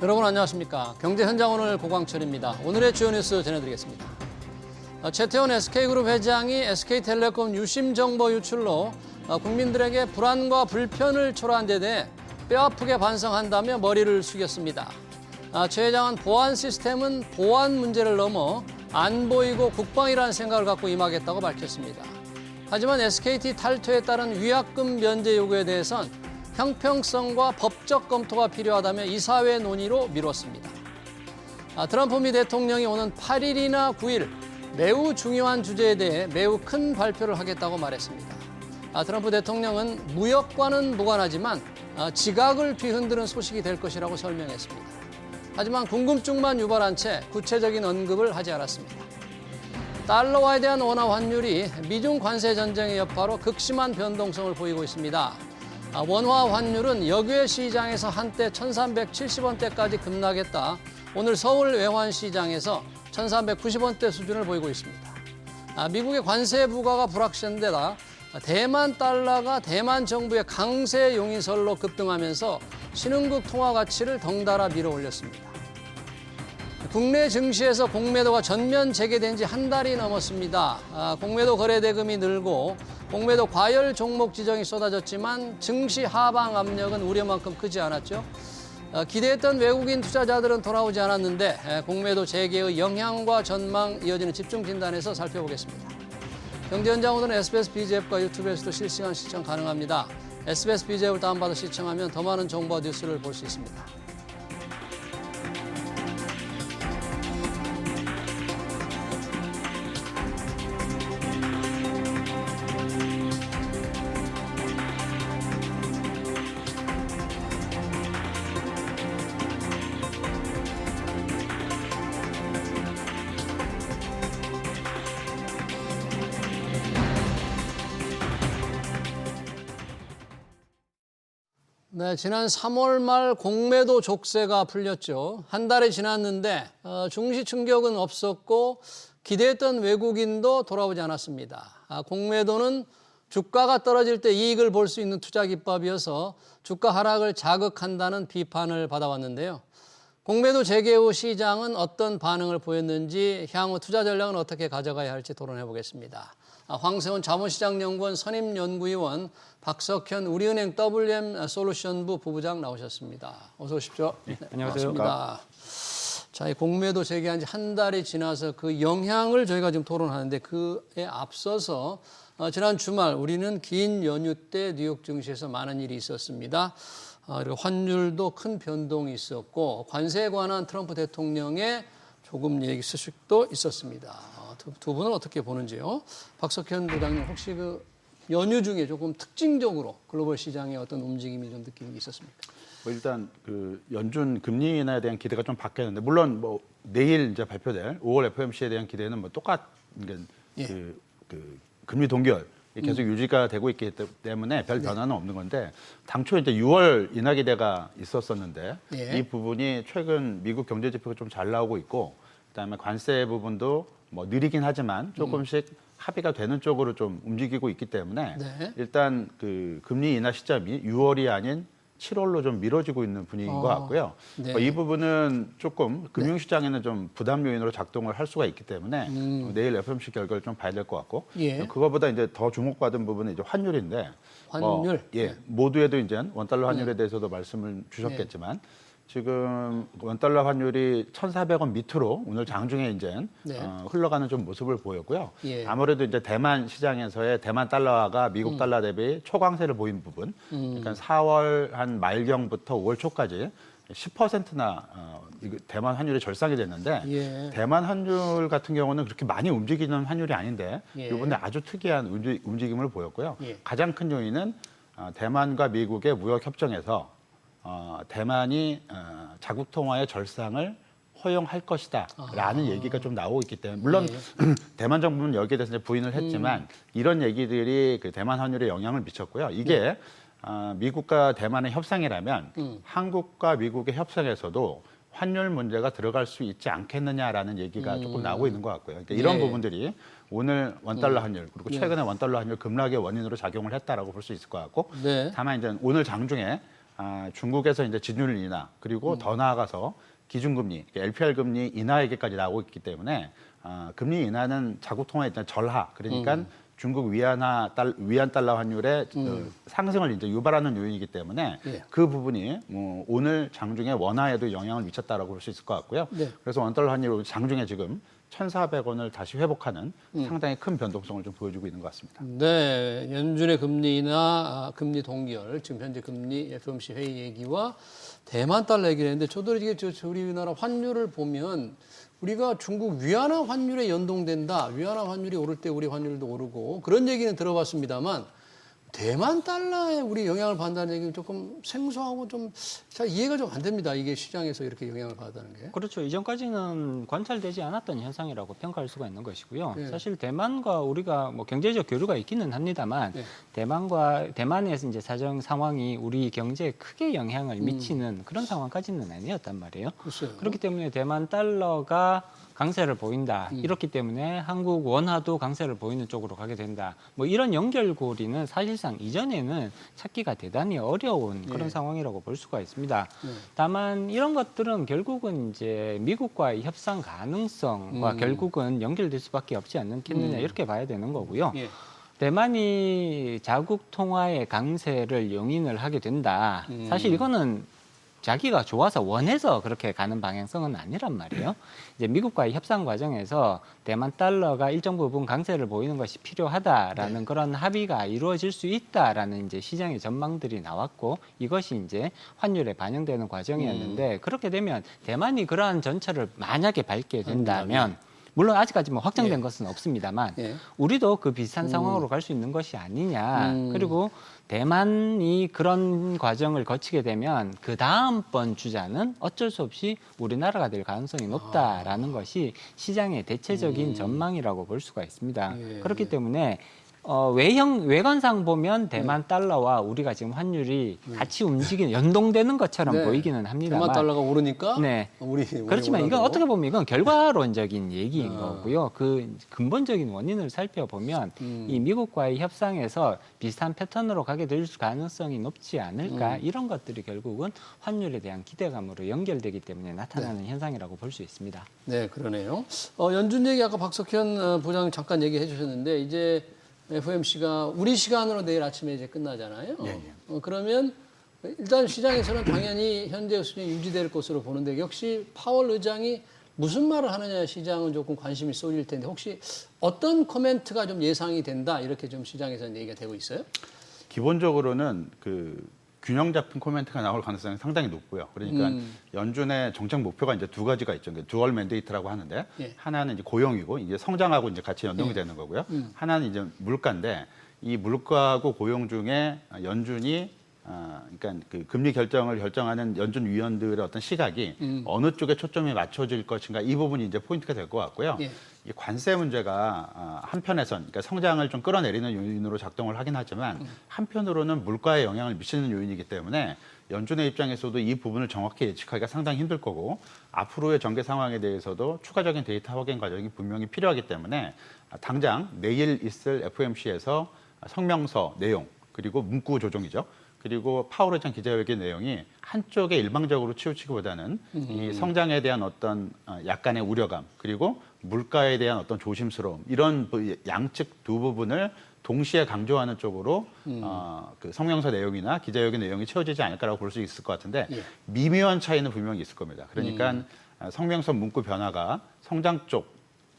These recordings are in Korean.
여러분 안녕하십니까. 경제현장 오늘 고광철입니다. 오늘의 주요 뉴스 전해드리겠습니다. 최태원 SK그룹 회장이 SK텔레콤 유심 정보 유출로 국민들에게 불안과 불편을 초래한 데 대해 뼈아프게 반성한다며 머리를 숙였습니다. 최 회장은 보안 시스템은 보안 문제를 넘어 안보이고 국방이라는 생각을 갖고 임하겠다고 밝혔습니다. 하지만 SKT 탈퇴에 따른 위약금 면제 요구에 대해선 형평성과 법적 검토가 필요하다며 이사회 논의로 미뤘습니다. 트럼프 미 대통령이 오는 8일이나 9일 매우 중요한 주제에 대해 매우 큰 발표를 하겠다고 말했습니다. 트럼프 대통령은 무역과는 무관하지만 지각을 뒤흔드는 소식이 될 것이라고 설명했습니다. 하지만 궁금증만 유발한 채 구체적인 언급을 하지 않았습니다. 달러화에 대한 원화 환율이 미중 관세 전쟁의 여파로 극심한 변동성을 보이고 있습니다. 원화 환율은 역외 시장에서 한때 1,370원대까지 급락했다. 오늘 서울 외환시장에서 1,390원대 수준을 보이고 있습니다. 미국의 관세 부과가 불확실한데다 대만 달러가 대만 정부의 강세 용의설로 급등하면서 신흥국 통화 가치를 덩달아 밀어올렸습니다. 국내 증시에서 공매도가 전면 재개된 지 한 달이 넘었습니다. 공매도 거래 대금이 늘고 공매도 과열 종목 지정이 쏟아졌지만 증시 하방 압력은 우려만큼 크지 않았죠. 기대했던 외국인 투자자들은 돌아오지 않았는데 공매도 재개의 영향과 전망 이어지는 집중 진단에서 살펴보겠습니다. 경제현장 오늘은 SBS BZ 앱과 유튜브에서도 실시간 시청 가능합니다. SBS BZ 앱을 다운받아 시청하면 더 많은 정보와 뉴스를 볼 수 있습니다. 네, 지난 3월 말 공매도 족쇄가 풀렸죠. 한 달이 지났는데 증시 충격은 없었고 기대했던 외국인도 돌아오지 않았습니다. 공매도는 주가가 떨어질 때 이익을 볼 수 있는 투자 기법이어서 주가 하락을 자극한다는 비판을 받아왔는데요. 공매도 재개 후 시장은 어떤 반응을 보였는지 향후 투자 전략은 어떻게 가져가야 할지 토론해 보겠습니다. 황세훈 자본시장연구원 선임연구위원, 박석현 우리은행 WM솔루션부 부부장 나오셨습니다. 어서 오십시오. 네, 안녕하세요. 반갑습니다. 자, 이 공매도 재개한 지 한 달이 지나서 그 영향을 저희가 지금 토론하는데 그에 앞서서 지난 주말 우리는 긴 연휴 때 뉴욕 증시에서 많은 일이 있었습니다. 그리고 환율도 큰 변동이 있었고 관세에 관한 트럼프 대통령의 조금 얘기 소식도 있었습니다. 두 분은 어떻게 보는지요? 박석현 부장님 혹시 그 연휴 중에 조금 특징적으로 글로벌 시장의 어떤 움직임이 좀 느끼는 게 있었습니까? 일단 그 연준 금리 인하에 대한 기대가 좀 바뀌었는데 물론 뭐 내일 이제 발표될 5월 FOMC에 대한 기대는 뭐 똑같은 예. 그 금리 동결 계속 유지가 되고 있기 때문에 별 변화는 없는 건데 당초 이제 6월 인하 기대가 있었었는데 예. 이 부분이 최근 미국 경제 지표가 좀 잘 나오고 있고 그다음에 관세 부분도 뭐 느리긴 하지만 조금씩 합의가 되는 쪽으로 좀 움직이고 있기 때문에 네. 일단 그 금리 인하 시점이 6월이 아닌 7월로 좀 미뤄지고 있는 분위기인 것 같고요. 네. 이 부분은 조금 금융시장에는 좀 부담 요인으로 작동을 할 수가 있기 때문에 내일 FOMC 결과를 좀 봐야 될 것 같고 예. 그거보다 이제 더 주목받은 부분은 이제 환율인데 환율? 예, 모두에도 이제 원달러 환율에 대해서도 말씀을 주셨겠지만 지금 원달러 환율이 1,400원 밑으로 오늘 장중에 이제 흘러가는 좀 모습을 보였고요. 예. 아무래도 이제 대만 시장에서의 대만 달러화가 미국 달러 대비 초강세를 보인 부분, 그러니까 4월 한 말경부터 5월 초까지 10%나 대만 환율이 절상이 됐는데 예. 대만 환율 같은 경우는 그렇게 많이 움직이는 환율이 아닌데 예. 이번에 아주 특이한 움직임을 보였고요. 예. 가장 가장 큰 요인은 대만과 미국의 무역 협정에서 대만이 자국 통화의 절상을 허용할 것이다라는 얘기가 좀 나오고 있기 때문에 물론 대만 정부는 여기에 대해서 이제 부인을 했지만 이런 얘기들이 그 대만 환율에 영향을 미쳤고요. 이게 미국과 대만의 협상이라면 한국과 미국의 협상에서도 환율 문제가 들어갈 수 있지 않겠느냐라는 얘기가 조금 나오고 있는 것 같고요. 그러니까 이런 부분들이 오늘 원달러 환율 그리고 최근에 원달러 환율 급락의 원인으로 작용을 했다라고 볼 수 있을 것 같고 다만 이제 오늘 장중에 중국에서 이제 지준율 인하 그리고 더 나아가서 기준금리, LPR 금리 인하에게까지 나오고 있기 때문에 금리 인하는 자국 통화에 일단 절하, 그러니까 중국 위안 달러 환율의 상승을 이제 유발하는 요인이기 때문에 예. 그 부분이 뭐 오늘 장중에 원화에도 영향을 미쳤다라고 볼 수 있을 것 같고요. 네. 그래서 원달러 환율 장중에 지금 1,400원을 다시 회복하는 상당히 큰 변동성을 좀 보여주고 있는 것 같습니다. 네, 연준의 금리나 금리 동결, 지금 현재 금리 FOMC 회의 얘기와 대만 달러 얘기를 했는데 저도 이게 우리나라 환율을 보면 우리가 중국 위안화 환율에 연동된다. 위안화 환율이 오를 때 우리 환율도 오르고 그런 얘기는 들어봤습니다만 대만 달러에 우리 영향을 받는다는 얘기는 조금 생소하고 좀 잘 이해가 좀 안 됩니다. 이게 시장에서 이렇게 영향을 받는다는 게. 그렇죠. 이전까지는 관찰되지 않았던 현상이라고 평가할 수가 있는 것이고요. 네. 사실 대만과 우리가 뭐 경제적 교류가 있기는 합니다만 네. 대만에서 이제 사정 상황이 우리 경제에 크게 영향을 미치는 그런 상황까지는 아니었단 말이에요. 글쎄요. 그렇기 때문에 대만 달러가 강세를 보인다. 이렇기 때문에 한국 원화도 강세를 보이는 쪽으로 가게 된다. 뭐 이런 연결고리는 사실상 이전에는 찾기가 대단히 어려운 그런 예. 상황이라고 볼 수가 있습니다. 다만 이런 것들은 결국은 이제 미국과의 협상 가능성과 결국은 연결될 수밖에 없지 않겠느냐 이렇게 봐야 되는 거고요. 예. 대만이 자국 통화의 강세를 용인을 하게 된다. 사실 이거는 자기가 좋아서 원해서 그렇게 가는 방향성은 아니란 말이에요. 이제 미국과의 협상 과정에서 대만 달러가 일정 부분 강세를 보이는 것이 필요하다라는 그런 합의가 이루어질 수 있다라는 이제 시장의 전망들이 나왔고 이것이 이제 환율에 반영되는 과정이었는데 그렇게 되면 대만이 그러한 전철을 만약에 밟게 된다면 물론 아직까지 뭐 확정된 예. 것은 없습니다만 예. 우리도 그 비슷한 상황으로 갈 수 있는 것이 아니냐. 그리고 대만이 그런 과정을 거치게 되면 그 다음번 주자는 어쩔 수 없이 우리나라가 될 가능성이 높다라는 것이 시장의 대체적인 전망이라고 볼 수가 있습니다. 예. 그렇기 때문에 외관상 보면 대만 달러와 우리가 지금 환율이 같이 움직이는 연동되는 것처럼 네. 보이기는 합니다만 대만 달러가 오르니까 네. 우리 그렇지만 이건 원화도. 어떻게 보면 이건 결과론적인 얘기인 거고요. 그 근본적인 원인을 살펴보면 이 미국과의 협상에서 비슷한 패턴으로 가게 될 가능성이 높지 않을까 이런 것들이 결국은 환율에 대한 기대감으로 연결되기 때문에 나타나는 현상이라고 볼 수 있습니다. 네, 그러네요. 연준 얘기 아까 박석현 부장 잠깐 얘기해 주셨는데 이제 FOMC가 우리 시간으로 내일 아침에 이제 끝나잖아요. 예. 그러면 일단 시장에서는 당연히 현재 수준이 유지될 것으로 보는데 역시 파월 의장이 무슨 말을 하느냐에 시장은 조금 관심이 쏠릴 텐데 혹시 어떤 코멘트가 좀 예상이 된다 이렇게 좀 시장에서는 얘기가 되고 있어요? 기본적으로는 그 균형 잡힌 코멘트가 나올 가능성이 상당히 높고요. 그러니까 연준의 정책 목표가 이제 두 가지가 있죠. 두얼 맨데이트라고 하는데 예. 하나는 이제 고용이고 이제 성장하고 이제 같이 연동이 되는 거고요. 하나는 이제 물가인데 이 물가하고 고용 중에 연준이 그러니까 그 금리 결정을 결정하는 연준 위원들의 어떤 시각이 어느 쪽에 초점이 맞춰질 것인가 이 부분이 이제 포인트가 될 것 같고요. 예. 이 관세 문제가 한편에선 그러니까 성장을 좀 끌어내리는 요인으로 작동을 하긴 하지만 한편으로는 물가에 영향을 미치는 요인이기 때문에 연준의 입장에서도 이 부분을 정확히 예측하기가 상당히 힘들 거고 앞으로의 전개 상황에 대해서도 추가적인 데이터 확인 과정이 분명히 필요하기 때문에 당장 내일 있을 FOMC에서 성명서 내용 그리고 문구 조정이죠. 그리고 파월 의장 기자회견 내용이 한쪽에 일방적으로 치우치기보다는 이 성장에 대한 어떤 약간의 우려감 그리고 물가에 대한 어떤 조심스러움 이런 양측 두 부분을 동시에 강조하는 쪽으로 그 성명서 내용이나 기자회견 내용이 채워지지 않을까라고 볼 수 있을 것 같은데 예. 미묘한 차이는 분명히 있을 겁니다. 그러니까 성명서 문구 변화가 성장 쪽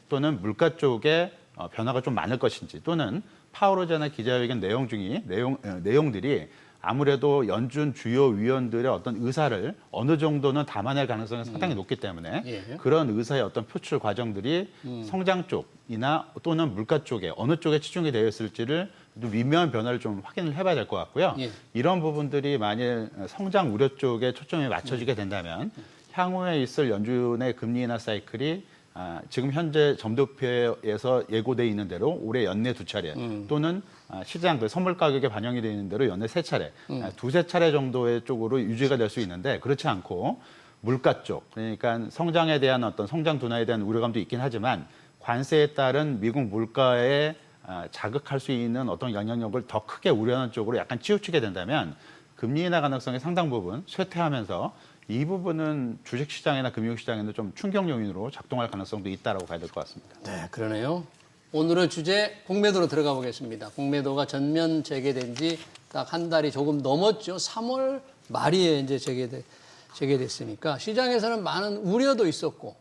또는 물가 쪽에 변화가 좀 많을 것인지 또는 파월 의장의 기자회견 내용들이 아무래도 연준 주요 위원들의 어떤 의사를 어느 정도는 담아낼 가능성이 상당히 높기 때문에 예. 그런 의사의 어떤 표출 과정들이 성장 쪽이나 또는 물가 쪽에 어느 쪽에 치중이 되어 있을지를 미묘한 변화를 좀 확인을 해봐야 될 것 같고요. 예. 이런 부분들이 만일 성장 우려 쪽에 초점이 맞춰지게 된다면 향후에 있을 연준의 금리 인하 사이클이 지금 현재 점도표에서 예고돼 있는 대로 올해 연내 2차례 또는 시장 그 선물 가격에 반영이 되어 있는 대로 연내 3차례, 두세 차례 정도의 쪽으로 유지가 될 수 있는데 그렇지 않고 물가 쪽, 그러니까 성장에 대한 어떤 성장 둔화에 대한 우려감도 있긴 하지만 관세에 따른 미국 물가에 자극할 수 있는 어떤 영향력을 더 크게 우려하는 쪽으로 약간 치우치게 된다면 금리 인하 가능성이 상당 부분 쇠퇴하면서 이 부분은 주식시장이나 금융시장에는 좀 충격 요인으로 작동할 가능성도 있다라고 봐야 될 것 같습니다. 네, 그러네요. 오늘의 주제 공매도로 들어가 보겠습니다. 공매도가 전면 재개된 지 딱 한 달이 조금 넘었죠. 3월 말에 이제 재개됐으니까 시장에서는 많은 우려도 있었고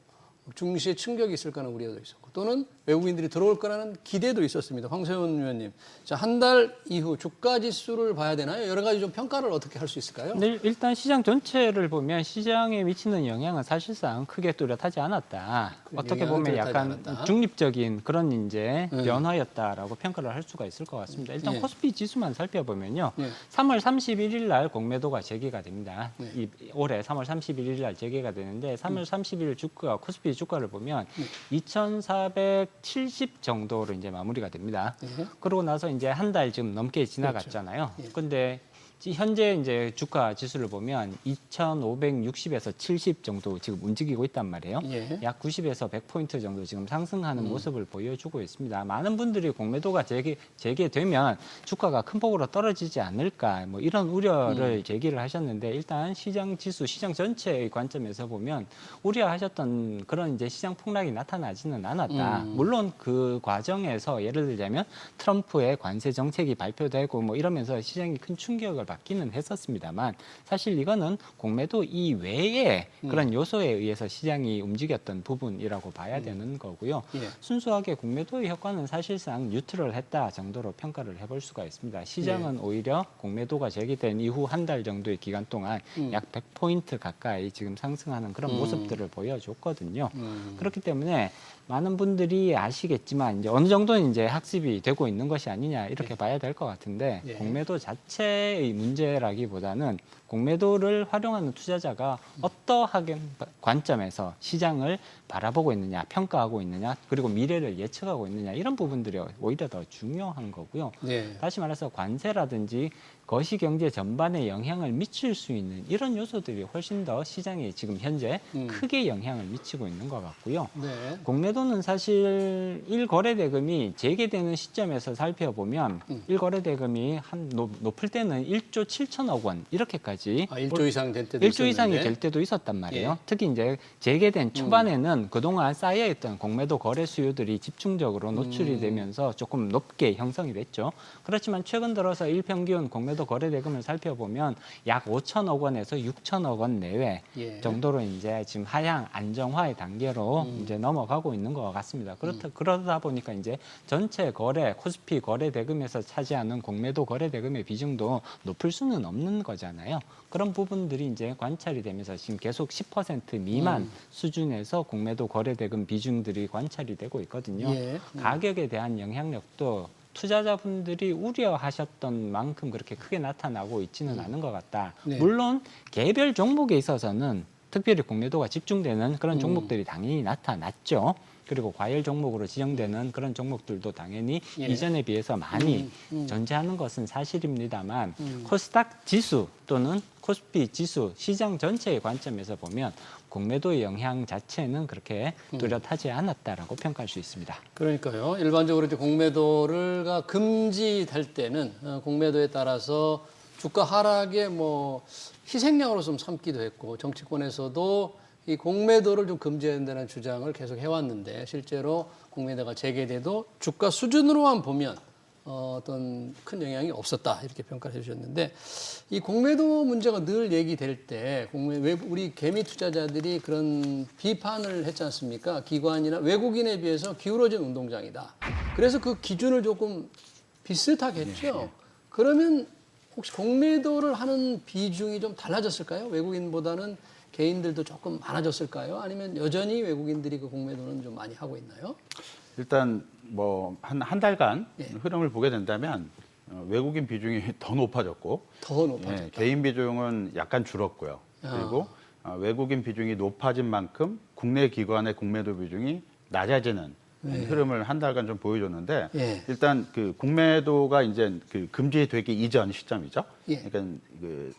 증시에 충격이 있을 거라는 우려도 있었고 또는 외국인들이 들어올 거라는 기대도 있었습니다. 황세훈 의원님, 자, 한 달 이후 주가 지수를 봐야 되나요? 여러 가지 좀 평가를 어떻게 할 수 있을까요? 네, 일단 시장 전체를 보면 시장에 미치는 영향은 사실상 크게 뚜렷하지 않았다. 어떻게 보면 약간 않았다. 중립적인 그런 이제 변화였다라고 평가를 할 수가 있을 것 같습니다. 일단 예. 코스피 지수만 살펴보면요. 예. 3월 31일 날 공매도가 재개가 됩니다. 네. 올해 3월 31일 날 재개가 되는데 3월 31일 주가 코스피 주가를 보면 2,470 정도로 이제 마무리가 됩니다. 예. 그러고 나서 이제 한 달 좀 넘게 지나갔잖아요. 그렇죠. 예. 근데 현재 이제 주가 지수를 보면 2,560에서 70 정도 지금 움직이고 있단 말이에요. 예. 약 90에서 100포인트 정도 지금 상승하는 모습을 보여주고 있습니다. 많은 분들이 공매도가 재개되면 주가가 큰 폭으로 떨어지지 않을까 뭐 이런 우려를 제기를 하셨는데 일단 시장 지수, 시장 전체의 관점에서 보면 우려하셨던 그런 이제 시장 폭락이 나타나지는 않았다. 물론 그 과정에서 예를 들자면 트럼프의 관세 정책이 발표되고 뭐 이러면서 시장이 큰 충격을 받기는 했었습니다만 사실 이거는 공매도 이외에 그런 요소에 의해서 시장이 움직였던 부분이라고 봐야 되는 거고요. 예. 순수하게 공매도의 효과는 사실상 뉴트럴했다 정도로 평가를 해볼 수가 있습니다. 시장은 오히려 공매도가 제기된 이후 한 달 정도의 기간 동안 약 100포인트 가까이 지금 상승하는 그런 모습들을 보여줬거든요. 그렇기 때문에 많은 분들이 아시겠지만 이제 어느 정도는 이제 학습이 되고 있는 것이 아니냐 이렇게 봐야 될 것 같은데 예. 공매도 자체의 문제라기보다는 공매도를 활용하는 투자자가 어떠하게 관점에서 시장을 바라보고 있느냐, 평가하고 있느냐, 그리고 미래를 예측하고 있느냐 이런 부분들이 오히려 더 중요한 거고요. 네. 다시 말해서 관세라든지 거시경제 전반에 영향을 미칠 수 있는 이런 요소들이 훨씬 더 시장에 지금 현재 크게 영향을 미치고 있는 것 같고요. 네. 공매도는 사실 1거래대금이 재개되는 시점에서 살펴보면 1거래대금이 한 높을 때는 1조 7천억 원 이렇게까지 1조 이상 될 때도 1조 이상이 있었는데. 될 때도 있었단 말이에요. 예. 특히 이제 재개된 초반에는 그동안 쌓여있던 공매도 거래 수요들이 집중적으로 노출이 되면서 조금 높게 형성이 됐죠. 그렇지만 최근 들어서 일평균 공매도 거래 대금을 살펴보면 약 5천억 원에서 6천억 원 내외 예. 정도로 이제 지금 하향 안정화의 단계로 이제 넘어가고 있는 것 같습니다. 그러다 보니까 이제 전체 거래 코스피 거래 대금에서 차지하는 공매도 거래 대금의 비중도 높을 수는 없는 거잖아요. 그런 부분들이 이제 관찰이 되면서 지금 계속 10% 미만 수준에서 공매도 거래 대금 비중들이 관찰이 되고 있거든요. 예. 가격에 대한 영향력도 투자자분들이 우려하셨던 만큼 그렇게 크게 나타나고 있지는 않은 것 같다. 네. 물론 개별 종목에 있어서는 특별히 공매도가 집중되는 그런 종목들이 당연히 나타났죠. 그리고 과열 종목으로 지정되는 그런 종목들도 당연히 예. 이전에 비해서 많이 존재하는 것은 사실입니다만 코스닥 지수 또는 코스피 지수 시장 전체의 관점에서 보면 공매도의 영향 자체는 그렇게 뚜렷하지 않았다라고 평가할 수 있습니다. 그러니까요. 일반적으로 이제 공매도가 금지될 때는 공매도에 따라서 주가 하락의 뭐 희생양으로 좀 삼기도 했고 정치권에서도 이 공매도를 좀 금지해야 된다는 주장을 계속 해왔는데 실제로 공매도가 재개돼도 주가 수준으로만 보면 어떤 큰 영향이 없었다 이렇게 평가를 해주셨는데 이 공매도 문제가 늘 얘기될 때 우리 개미 투자자들이 그런 비판을 했지 않습니까? 기관이나 외국인에 비해서 기울어진 운동장이다. 그래서 그 기준을 조금 비슷하겠죠. 그러면 혹시 공매도를 하는 비중이 좀 달라졌을까요? 외국인보다는 개인들도 조금 많아졌을까요? 아니면 여전히 외국인들이 그 공매도는 좀 많이 하고 있나요? 일단 뭐 한 달간 예. 흐름을 보게 된다면 외국인 비중이 더 높아졌고 더 높아졌다. 개인 비중은 약간 줄었고요. 그리고 외국인 비중이 높아진 만큼 국내 기관의 공매도 비중이 낮아지는 흐름을 한 달간 좀 보여줬는데 예. 일단 그 공매도가 이제 그 금지되기 이전 시점이죠. 예. 그러니까 그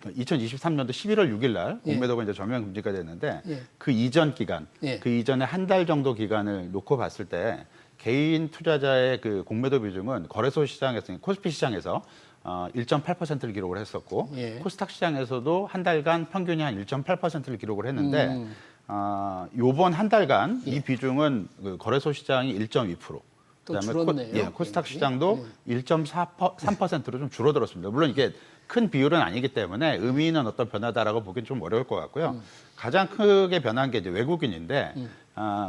2023년도 11월 6일 날 예. 공매도가 이제 전면 금지가 됐는데 예. 그 이전 기간, 예. 그 이전에 한 달 정도 기간을 놓고 봤을 때 개인 투자자의 그 공매도 비중은 거래소 시장에서 코스피 시장에서 1.8%를 기록을 했었고 예. 코스닥 시장에서도 한 달간 평균이 한 1.8%를 기록을 했는데 요번 한 달간 이 비중은 그 거래소 시장이 1.2%. 또 그다음에 줄었네요. 코스닥 시장도 1.3%로 좀 줄어들었습니다. 물론 이게 큰 비율은 아니기 때문에 의미 있는 어떤 변화다라고 보기는 좀 어려울 것 같고요. 가장 크게 변한 게 이제 외국인인데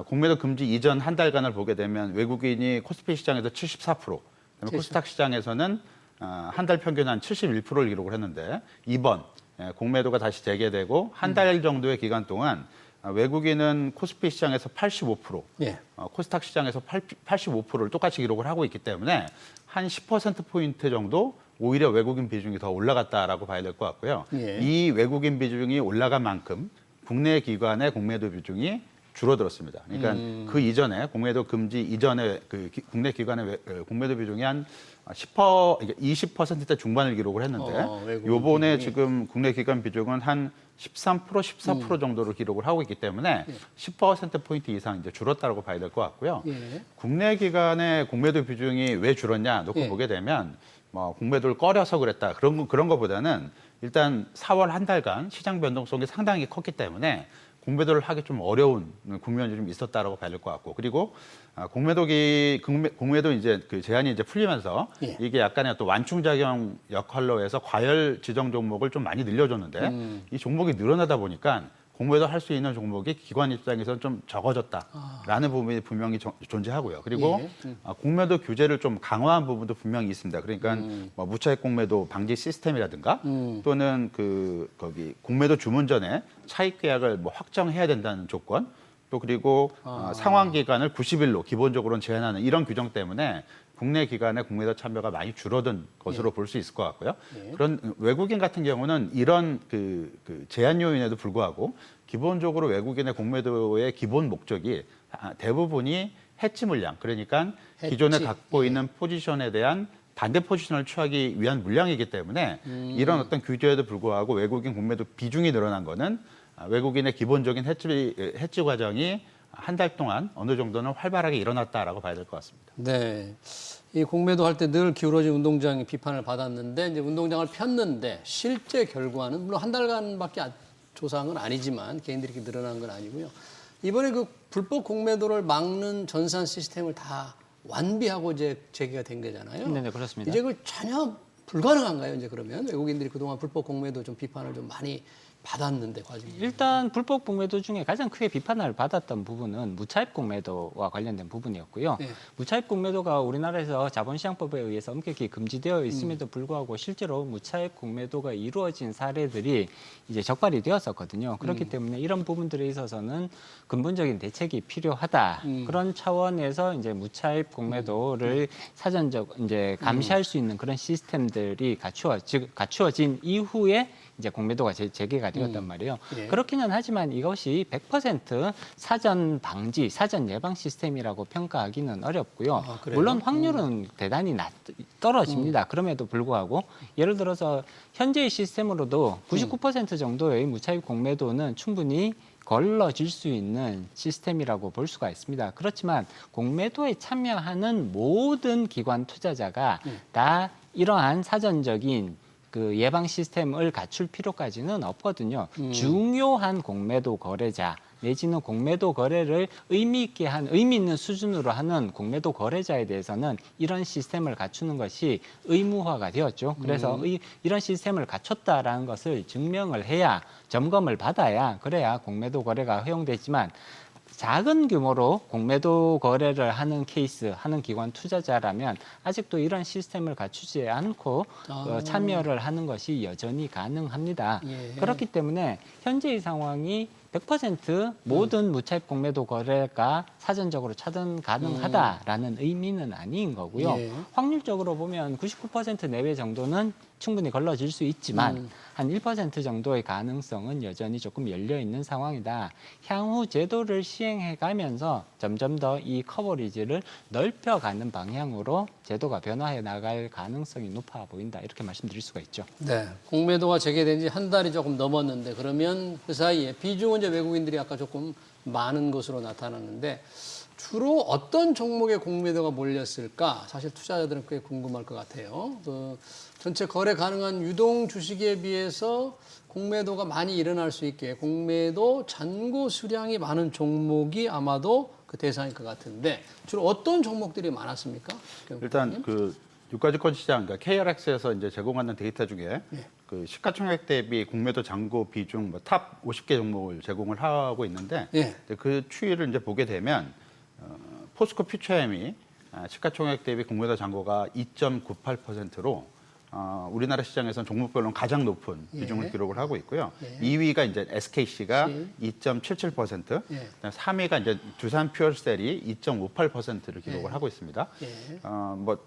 공매도 금지 이전 한 달간을 보게 되면 외국인이 코스피 시장에서 74%, 그다음에 코스닥 시장에서는 한 달 평균 한 71%를 기록을 했는데 이번 공매도가 다시 재개되고 한 달 정도의 기간 동안 외국인은 코스피 시장에서 85%, 예. 코스닥 시장에서 85%를 똑같이 기록을 하고 있기 때문에 한 10%포인트 정도 오히려 외국인 비중이 더 올라갔다라고 봐야 될 것 같고요. 예. 이 외국인 비중이 올라간 만큼 국내 기관의 공매도 비중이 줄어들었습니다. 그러니까 그 이전에 공매도 금지 이전에 그 국내 기관의 공매도 비중이 한 20%대 중반을 기록을 했는데 요번에 비중이. 지금 국내 기관 비중은 한 13%, 14% 정도를 기록을 하고 있기 때문에 10%포인트 이상 이제 줄었다고 봐야 될 것 같고요. 예. 국내 기관의 공매도 비중이 왜 줄었냐 놓고 예. 보게 되면 뭐 공매도를 꺼려서 그랬다 그런 거보다는 일단 4월 한 달간 시장 변동성이 상당히 컸기 때문에 공매도를 하기 좀 어려운 국면이 좀 있었다라고 봐야 될 것 같고 그리고 공매도 이제 그 제한이 이제 풀리면서 예. 이게 약간의 또 완충작용 역할로 해서 과열 지정 종목을 좀 많이 늘려줬는데 이 종목이 늘어나다 보니까 공매도 할 수 있는 종목이 기관 입장에서는 좀 적어졌다라는 부분이 분명히 존재하거든요. 그리고 예. 공매도 규제를 좀 강화한 부분도 분명히 있습니다. 그러니까 뭐 무차익 공매도 방지 시스템이라든가 또는 거기 공매도 주문 전에 차익 계약을 뭐 확정해야 된다는 조건 또 그리고 상환 기간을 90일로 기본적으로는 제한하는 이런 규정 때문에 국내 기관의 공매도 참여가 많이 줄어든 것으로 볼 수 있을 것 같고요. 그런 외국인 같은 경우는 이런 그 제한 요인에도 불구하고 기본적으로 외국인의 공매도의 기본 목적이 대부분이 해지 물량, 그러니까 기존에 갖고 있는 포지션에 대한 반대 포지션을 취하기 위한 물량이기 때문에 이런 어떤 규제에도 불구하고 외국인 공매도 비중이 늘어난 거는 외국인의 기본적인 해지 과정이 한 달 동안 어느 정도는 활발하게 일어났다라고 봐야 될 것 같습니다. 네. 이 공매도 할 때 늘 기울어진 운동장이 비판을 받았는데 이제 운동장을 폈는데 실제 결과는 물론 한 달간밖에 조사한 건 아니지만 개인들이 이렇게 늘어난 건 아니고요. 이번에 그 불법 공매도를 막는 전산 시스템을 다 완비하고 이제 재개가 된 거잖아요. 네, 그렇습니다. 이제 그 전혀 불가능한가요? 이제 그러면 외국인들이 그동안 불법 공매도 좀 비판을 좀 많이 받았는데 과정이. 일단 불법 공매도 중에 가장 크게 비판을 받았던 부분은 무차입 공매도와 관련된 부분이었고요. 네. 무차입 공매도가 우리나라에서 자본시장법에 의해서 엄격히 금지되어 있음에도 불구하고 실제로 무차입 공매도가 이루어진 사례들이 이제 적발이 되었었거든요. 그렇기 때문에 이런 부분들에 있어서는 근본적인 대책이 필요하다. 그런 차원에서 이제 무차입 공매도를 사전적 이제 감시할 수 있는 그런 시스템들이 갖추어진 이후에 이제 공매도가 재개가 되었단 말이에요. 예. 그렇기는 하지만 이것이 100% 사전 방지, 사전 예방 시스템이라고 평가하기는 어렵고요. 아, 그래요? 물론 확률은 대단히 떨어집니다. 그럼에도 불구하고 예를 들어서 현재의 시스템으로도 99% 정도의 무차입 공매도는 충분히 걸러질 수 있는 시스템이라고 볼 수가 있습니다. 그렇지만 공매도에 참여하는 모든 기관 투자자가 다 이러한 사전적인 그 예방 시스템을 갖출 필요까지는 없거든요. 중요한 공매도 거래자 내지는 공매도 거래를 의미 있는 수준으로 하는 공매도 거래자에 대해서는 이런 시스템을 갖추는 것이 의무화가 되었죠. 그래서 이런 시스템을 갖췄다라는 것을 증명을 해야 점검을 받아야 그래야 공매도 거래가 허용되지만 작은 규모로 공매도 거래를 하는 하는 기관 투자자라면 아직도 이런 시스템을 갖추지 않고 참여를 하는 것이 여전히 가능합니다. 예. 그렇기 때문에 현재의 상황이 100% 모든 무차입 공매도 거래가 사전적으로 차단 가능하다라는 의미는 아닌 거고요. 예. 확률적으로 보면 99% 내외 정도는 충분히 걸러질 수 있지만 한 1% 정도의 가능성은 여전히 조금 열려 있는 상황이다. 향후 제도를 시행해 가면서 점점 더 이 커버리지를 넓혀가는 방향으로 제도가 변화해 나갈 가능성이 높아 보인다. 이렇게 말씀드릴 수가 있죠. 네. 공매도가 재개된 지 한 달이 조금 넘었는데 그러면 그 사이에 비중은 이제 외국인들이 아까 조금 많은 것으로 나타났는데 주로 어떤 종목에 공매도가 몰렸을까? 사실 투자자들은 꽤 궁금할 것 같아요. 전체 거래 가능한 유동 주식에 비해서 공매도가 많이 일어날 수 있게 공매도 잔고 수량이 많은 종목이 아마도 그 대상일 것 같은데 주로 어떤 종목들이 많았습니까? 일단 그 유가증권 시장, 그러니까 KRX에서 이제 제공하는 데이터 중에 그 시가총액 대비 공매도 잔고 비중 탑 50개 종목을 제공을 하고 있는데 그 추이를 이제 보게 되면 포스코 퓨처엠이 시가총액 대비 공매도 잔고가 2.98%로 우리나라 시장에서는 종목별로 가장 높은 비중을 기록을 하고 있고요. 2위가 이제 SKC가 2.77%, 3위가 이제 두산 퓨얼셀이 2.58%를 기록을 하고 있습니다. 뭐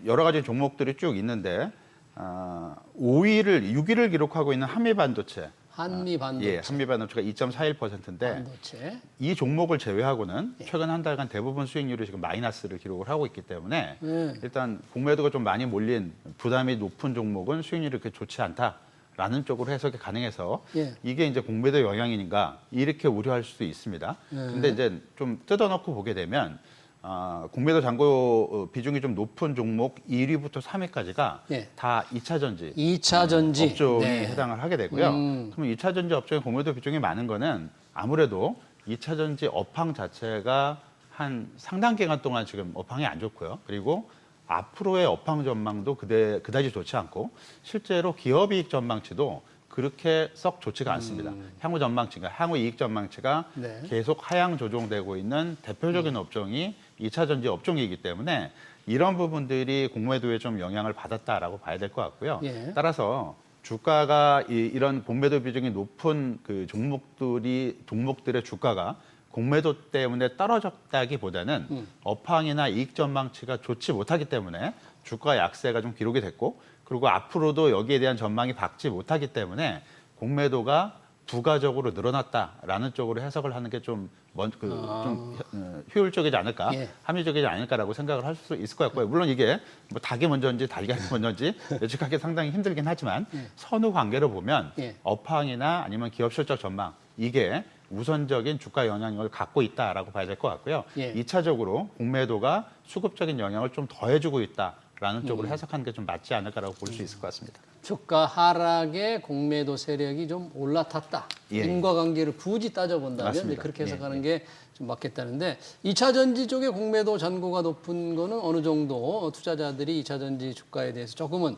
여러 가지 종목들이 쭉 있는데 6위를 기록하고 있는 한미반도체. 한미반도체가 2.41%인데 반도체. 이 종목을 제외하고는 최근 한 달간 대부분 수익률이 지금 마이너스를 기록을 하고 있기 때문에 일단 공매도가 좀 많이 몰린 부담이 높은 종목은 수익률이 그렇게 좋지 않다라는 쪽으로 해석이 가능해서 이게 이제 공매도 영향인가 이렇게 우려할 수도 있습니다. 근데 이제 좀 뜯어놓고 보게 되면 공매도 잔고 비중이 좀 높은 종목 1위부터 3위까지가 다 2차 전지 업종이 해당을 하게 되고요. 그러면 2차 전지 업종의 공매도 비중이 많은 거는 아무래도 2차 전지 업황 자체가 한 상당 기간 동안 지금 업황이 안 좋고요. 그리고 앞으로의 업황 전망도 그다지 좋지 않고 실제로 기업이익 전망치도 그렇게 썩 좋지가 않습니다. 향후 전망치가, 향후 이익 전망치가 계속 하향 조정되고 있는 대표적인 업종이 2차 전지 업종이기 때문에 이런 부분들이 공매도에 좀 영향을 받았다라고 봐야 될 것 같고요. 따라서 주가가 이런 공매도 비중이 높은 그 종목들의 주가가 공매도 때문에 떨어졌다기보다는 업황이나 이익 전망치가 좋지 못하기 때문에 주가 약세가 좀 기록이 됐고 그리고 앞으로도 여기에 대한 전망이 밝지 못하기 때문에 공매도가 부가적으로 늘어났다라는 쪽으로 해석을 하는 게 좀 효율적이지 않을까, 합리적이지 않을까라고 생각을 할 수 있을 것 같고요. 물론 이게 뭐 닭이 먼저인지 달걀이 먼저인지 예측하기 상당히 힘들긴 하지만 선후 관계를 보면 업황이나 아니면 기업 실적 전망 이게 우선적인 주가 영향력을 갖고 있다라고 봐야 될 것 같고요. 2차적으로 공매도가 수급적인 영향을 좀 더해주고 있다라는 쪽으로 해석하는 게 좀 맞지 않을까라고 볼 수 있을 것 같습니다. 주가 하락에 공매도 세력이 좀 올라탔다. 인과관계를 굳이 따져본다면 그렇게 해석하는 게 좀 맞겠다는데 2차 전지 쪽에 공매도 잔고가 높은 거는 어느 정도 투자자들이 2차 전지 주가에 대해서 조금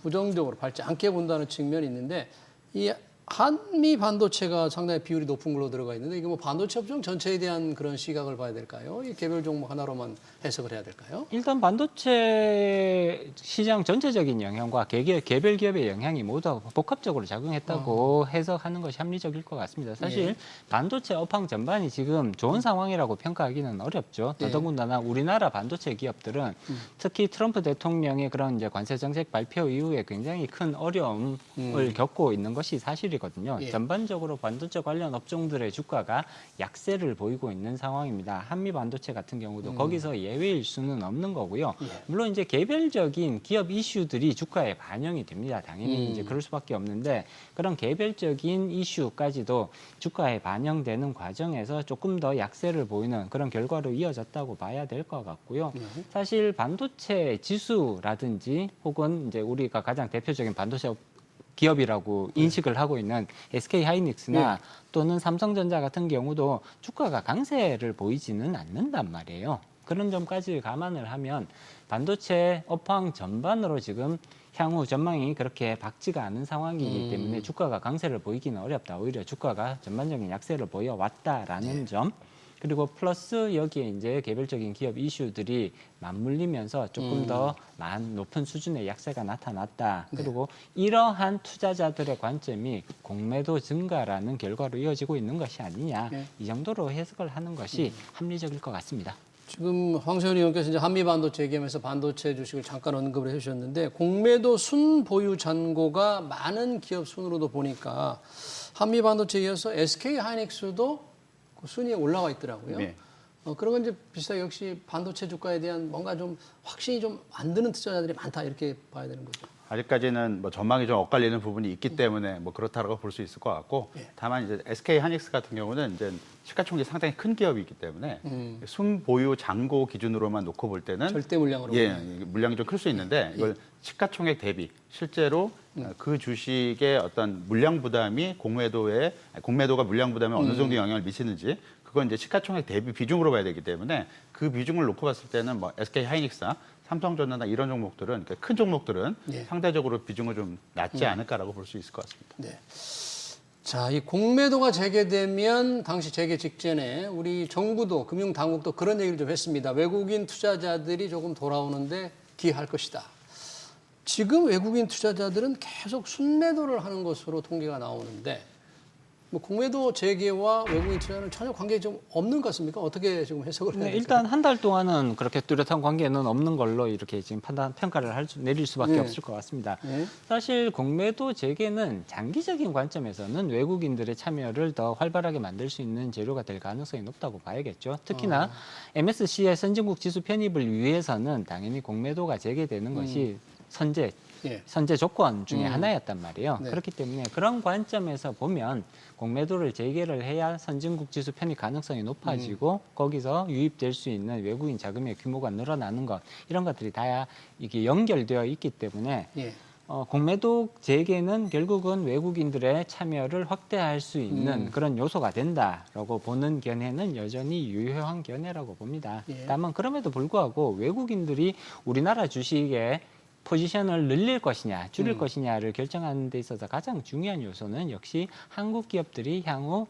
부정적으로 밟지 않게 본다는 측면이 있는데 이 한미 반도체가 상당히 비율이 높은 걸로 들어가 있는데 이게 뭐 반도체 업종 전체에 대한 그런 시각을 봐야 될까요? 이 개별 종목 하나로만 해석을 해야 될까요? 일단 반도체 시장 전체적인 영향과 개별 기업의 영향이 모두 복합적으로 작용했다고 해석하는 것이 합리적일 것 같습니다. 사실 반도체 업황 전반이 지금 좋은 상황이라고 평가하기는 어렵죠. 더더군다나 우리나라 반도체 기업들은 특히 트럼프 대통령의 그런 이제 관세 정책 발표 이후에 굉장히 큰 어려움을 겪고 있는 것이 사실이거든요. 전반적으로 반도체 관련 업종들의 주가가 약세를 보이고 있는 상황입니다. 한미 반도체 같은 경우도 거기서 예외일 수는 없는 거고요. 물론 이제 개별적인 기업 이슈들이 주가에 반영이 됩니다. 당연히 이제 그럴 수밖에 없는데 그런 개별적인 이슈까지도 주가에 반영되는 과정에서 조금 더 약세를 보이는 그런 결과로 이어졌다고 봐야 될 것 같고요. 사실 반도체 지수라든지 혹은 이제 우리가 가장 대표적인 반도체 기업이라고 인식을 하고 있는 SK 하이닉스나 또는 삼성전자 같은 경우도 주가가 강세를 보이지는 않는단 말이에요. 그런 점까지 감안을 하면 반도체 업황 전반으로 지금 향후 전망이 그렇게 밝지가 않은 상황이기 때문에 주가가 강세를 보이기는 어렵다. 오히려 주가가 전반적인 약세를 보여왔다라는 점. 그리고 플러스 여기에 이제 개별적인 기업 이슈들이 맞물리면서 조금 더 높은 수준의 약세가 나타났다. 그리고 이러한 투자자들의 관점이 공매도 증가라는 결과로 이어지고 있는 것이 아니냐. 이 정도로 해석을 하는 것이 합리적일 것 같습니다. 지금 황세현 의원께서 이제 한미 반도체 얘기하면서 반도체 주식을 잠깐 언급을 해주셨는데 공매도 순보유 잔고가 많은 기업 순으로도 보니까 한미 반도체에 이어서 SK 하이닉스도 그 순위에 올라와 있더라고요. 그런 건 이제 비슷하게 역시 반도체 주가에 대한 뭔가 좀 확신이 좀 안 드는 투자자들이 많다 이렇게 봐야 되는 거죠. 아직까지는 뭐 전망이 좀 엇갈리는 부분이 있기 때문에 뭐 그렇다라고 볼 수 있을 것 같고 다만 이제 SK 하이닉스 같은 경우는 이제 시가총액이 상당히 큰 기업이기 때문에 순보유 잔고 기준으로만 놓고 볼 때는 절대 물량으로 물량이 좀 클 수 있는데 이걸 시가총액 대비 실제로 그 주식의 어떤 물량 부담이 공매도가 물량 부담에 어느 정도 영향을 미치는지 그건 이제 시가총액 대비 비중으로 봐야 되기 때문에 그 비중을 놓고 봤을 때는 뭐 SK 하이닉스나 삼성전자나 이런 종목들은 그러니까 큰 종목들은 상대적으로 비중을 좀 낮지 않을까라고 볼 수 있을 것 같습니다. 네. 자, 이 공매도가 재개되면 당시 재개 직전에 우리 정부도 금융당국도 그런 얘기를 좀 했습니다. 외국인 투자자들이 조금 돌아오는데 기여할 것이다. 지금 외국인 투자자들은 계속 순매도를 하는 것으로 통계가 나오는데 뭐 공매도 재개와 외국인 투자는 전혀 관계 좀 없는 것 같습니까? 어떻게 지금 해석을 해야 될까요? 일단 한 달 동안은 그렇게 뚜렷한 관계는 없는 걸로 이렇게 지금 평가를 내릴 수밖에 없을 것 같습니다. 사실 공매도 재개는 장기적인 관점에서는 외국인들의 참여를 더 활발하게 만들 수 있는 재료가 될 가능성이 높다고 봐야겠죠. 특히나 MSCI 선진국 지수 편입을 위해서는 당연히 공매도가 재개되는 것이 선제 조건 중에 하나였단 말이에요. 네. 그렇기 때문에 그런 관점에서 보면 공매도를 재개를 해야 선진국 지수 편입 가능성이 높아지고 거기서 유입될 수 있는 외국인 자금의 규모가 늘어나는 것 이런 것들이 다 이게 연결되어 있기 때문에 공매도 재개는 결국은 외국인들의 참여를 확대할 수 있는 그런 요소가 된다라고 보는 견해는 여전히 유효한 견해라고 봅니다. 다만 그럼에도 불구하고 외국인들이 우리나라 주식에 포지션을 늘릴 것이냐 줄일 것이냐를 결정하는 데 있어서 가장 중요한 요소는 역시 한국 기업들이 향후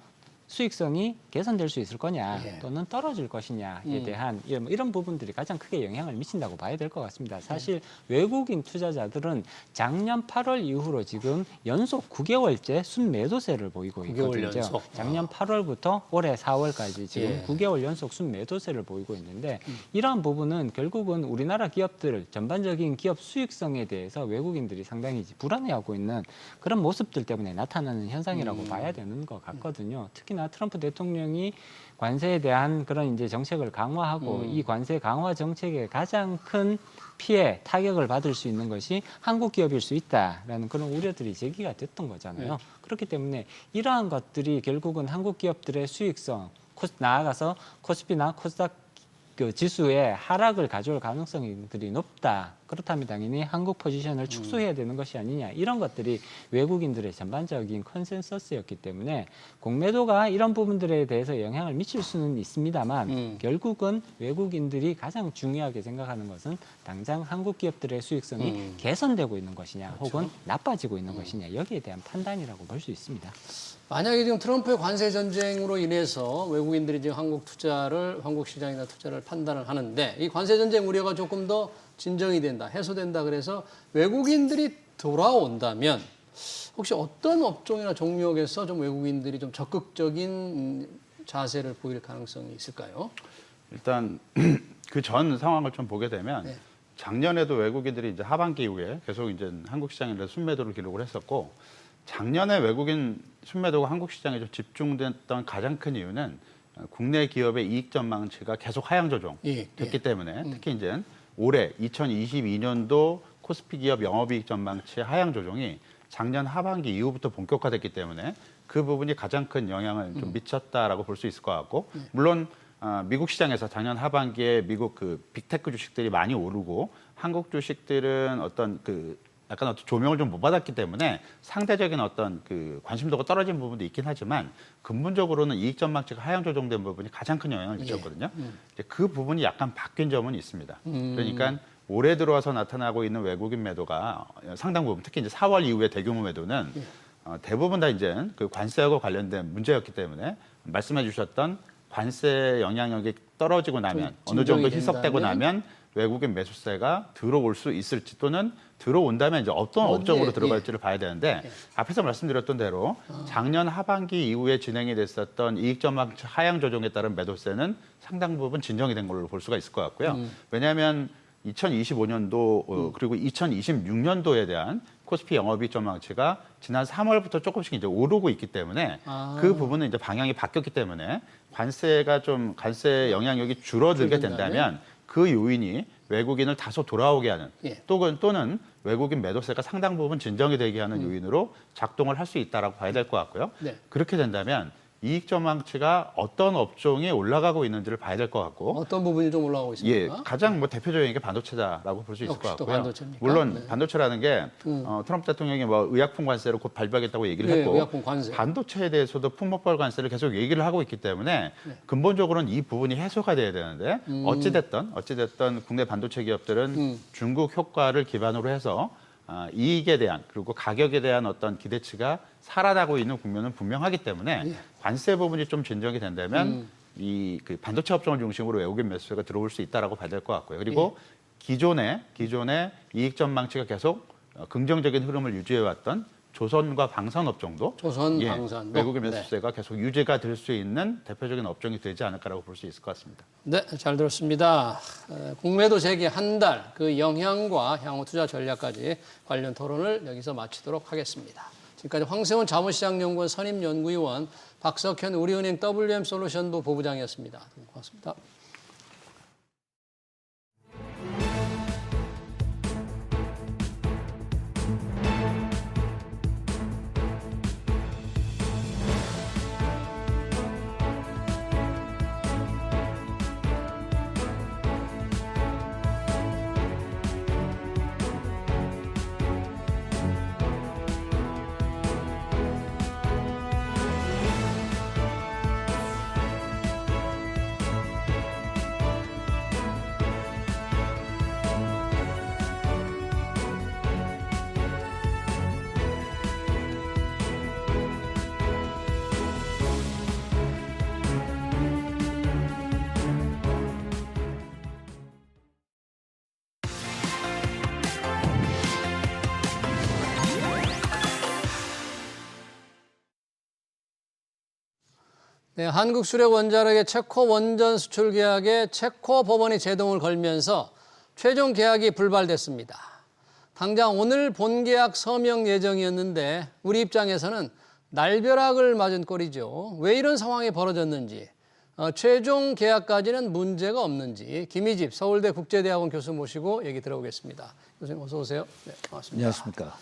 수익성이 개선될 수 있을 거냐 또는 떨어질 것이냐에 대한 이런 부분들이 가장 크게 영향을 미친다고 봐야 될 것 같습니다. 사실 외국인 투자자들은 작년 8월 이후로 지금 연속 9개월째 순매도세를 보이고 있거든요. 작년 8월부터 올해 4월까지 지금 9개월 연속 순매도세를 보이고 있는데 이러한 부분은 결국은 우리나라 기업들 전반적인 기업 수익성에 대해서 외국인들이 상당히 불안해하고 있는 그런 모습들 때문에 나타나는 현상이라고 봐야 되는 것 같거든요. 특히나 트럼프 대통령이 관세에 대한 그런 이제 정책을 강화하고 이 관세 강화 정책의 가장 큰 피해, 타격을 받을 수 있는 것이 한국 기업일 수 있다라는 그런 우려들이 제기가 됐던 거잖아요. 그렇기 때문에 이러한 것들이 결국은 한국 기업들의 수익성, 나아가서 코스피나 코스닥 그 지수의 하락을 가져올 가능성들이 높다. 그렇다면 당연히 한국 포지션을 축소해야 되는 것이 아니냐. 이런 것들이 외국인들의 전반적인 컨센서스였기 때문에 공매도가 이런 부분들에 대해서 영향을 미칠 수는 있습니다만 결국은 외국인들이 가장 중요하게 생각하는 것은 당장 한국 기업들의 수익성이 개선되고 있는 것이냐 혹은 나빠지고 있는 것이냐 여기에 대한 판단이라고 볼 수 있습니다. 만약에 지금 트럼프의 관세 전쟁으로 인해서 외국인들이 지금 한국 시장이나 투자를 판단을 하는데 이 관세 전쟁 우려가 조금 더 진정이 된다, 해소된다 그래서 외국인들이 돌아온다면 혹시 어떤 업종이나 종목에서 좀 외국인들이 좀 적극적인 자세를 보일 가능성이 있을까요? 일단 그 전 상황을 좀 보게 되면 작년에도 외국인들이 이제 하반기 이후에 계속 이제 한국 시장에 순매도를 기록을 했었고 작년에 외국인 순매도가 한국 시장에 좀 집중됐던 가장 큰 이유는 국내 기업의 이익 전망치가 계속 하향 조정됐기 때문에 특히 이제 올해 2022년도 코스피 기업 영업이익 전망치 하향 조정이 작년 하반기 이후부터 본격화됐기 때문에 그 부분이 가장 큰 영향을 좀 미쳤다라고 볼 수 있을 것 같고 물론 미국 시장에서 작년 하반기에 미국 그 빅테크 주식들이 많이 오르고 한국 주식들은 어떤 약간 어떤 조명을 좀 못 받았기 때문에 상대적인 어떤 그 관심도가 떨어진 부분도 있긴 하지만 근본적으로는 이익 전망치가 하향 조정된 부분이 가장 큰 영향을 미쳤거든요. 이제 그 부분이 약간 바뀐 점은 있습니다. 그러니까 올해 들어와서 나타나고 있는 외국인 매도가 상당 부분 특히 이제 4월 이후의 대규모 매도는 대부분 다 이제 그 관세하고 관련된 문제였기 때문에 말씀해 주셨던 관세 영향력이 떨어지고 나면 어느 정도 희석되고 나면 외국인 매수세가 들어올 수 있을지 또는 들어온다면 이제 어떤 업종으로 들어갈지를 봐야 되는데 앞에서 말씀드렸던 대로 작년 하반기 이후에 진행이 됐었던 이익 전망치 하향 조정에 따른 매도세는 상당 부분 진정이 된 걸로 볼 수가 있을 것 같고요. 왜냐하면 2025년도 그리고 2026년도에 대한 코스피 영업이익 전망치가 지난 3월부터 조금씩 이제 오르고 있기 때문에 그 부분은 이제 방향이 바뀌었기 때문에 관세 영향력이 줄어들게 된다면 그 요인이 외국인을 다소 돌아오게 하는 예. 또는 외국인 매도세가 상당 부분 진정이 되게 하는 요인으로 작동을 할 수 있다라고 봐야 될 것 같고요. 네. 그렇게 된다면 이익 전망치가 어떤 업종이 올라가고 있는지를 봐야 될 것 같고 어떤 부분이 좀 올라가고 예, 있습니까? 가장 뭐 대표적인 게 반도체다라고 볼 수 있을 것 역시 또 같고요. 반도체입니까? 물론 네. 반도체라는 게 트럼프 대통령이 뭐 의약품 관세를 곧 발표하겠다고 얘기를 네, 했고 의약품 관세. 반도체에 대해서도 품목별 관세를 계속 얘기를 하고 있기 때문에 네. 근본적으로는 이 부분이 해소가 돼야 되는데 어찌됐든 국내 반도체 기업들은 중국 효과를 기반으로 해서 이익에 대한 그리고 가격에 대한 어떤 기대치가 살아나고 있는 국면은 분명하기 때문에 예. 관세 부분이 좀 진정이 된다면 이 그 반도체 업종을 중심으로 외국인 매수세가 들어올 수 있다라고 봐야 될 것 같고요. 그리고 기존의 이익 전망치가 계속 긍정적인 흐름을 유지해왔던 조선과 방산 업종도 조선, 방산도? 외국인 매수세가 계속 유지가 될 수 있는 대표적인 업종이 되지 않을까라고 볼 수 있을 것 같습니다. 네, 잘 들었습니다. 공매도 재개 한 달, 그 영향과 향후 투자 전략까지 관련 토론을 여기서 마치도록 하겠습니다. 지금까지 황세훈 자본시장연구원 선임연구위원, 박석현 우리은행 WM솔루션부 부부장이었습니다. 고맙습니다. 네, 한국수력원자력의 체코 원전 수출 계약에 체코 법원이 제동을 걸면서 최종 계약이 불발됐습니다. 당장 오늘 본계약 서명 예정이었는데 우리 입장에서는 날벼락을 맞은 꼴이죠. 왜 이런 상황이 벌어졌는지, 최종 계약까지는 문제가 없는지 김희집 서울대 국제대학원 교수 모시고 얘기 들어보겠습니다. 교수님 어서 오세요. 네, 반갑습니다. 안녕하십니까.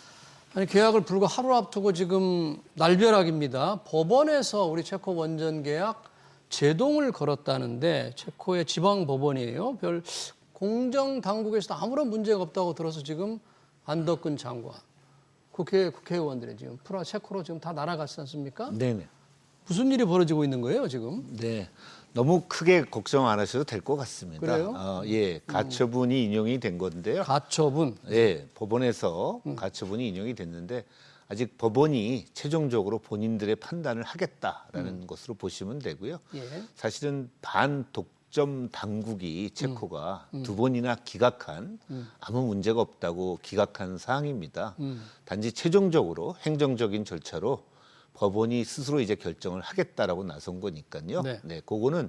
아니, 계약을 불과 하루 앞두고 지금 날벼락입니다. 법원에서 우리 체코 원전 계약 제동을 걸었다는데 체코의 지방 법원이에요. 별 공정 당국에서도 아무런 문제가 없다고 들어서 지금 안덕근 장관, 국회의원들이 지금 체코로 지금 다 날아갔지 않습니까? 네네. 무슨 일이 벌어지고 있는 거예요, 지금? 네. 너무 크게 걱정 안 하셔도 될 것 같습니다. 그래요? 예, 가처분이 인용이 된 건데요. 가처분. 예, 법원에서 가처분이 인용이 됐는데 아직 법원이 최종적으로 본인들의 판단을 하겠다라는 것으로 보시면 되고요. 예. 사실은 반독점 당국이 체코가 두 번이나 기각한 아무 문제가 없다고 기각한 사항입니다. 단지 최종적으로 행정적인 절차로 법원이 스스로 이제 결정을 하겠다라고 나선 거니까요. 네. 네, 그거는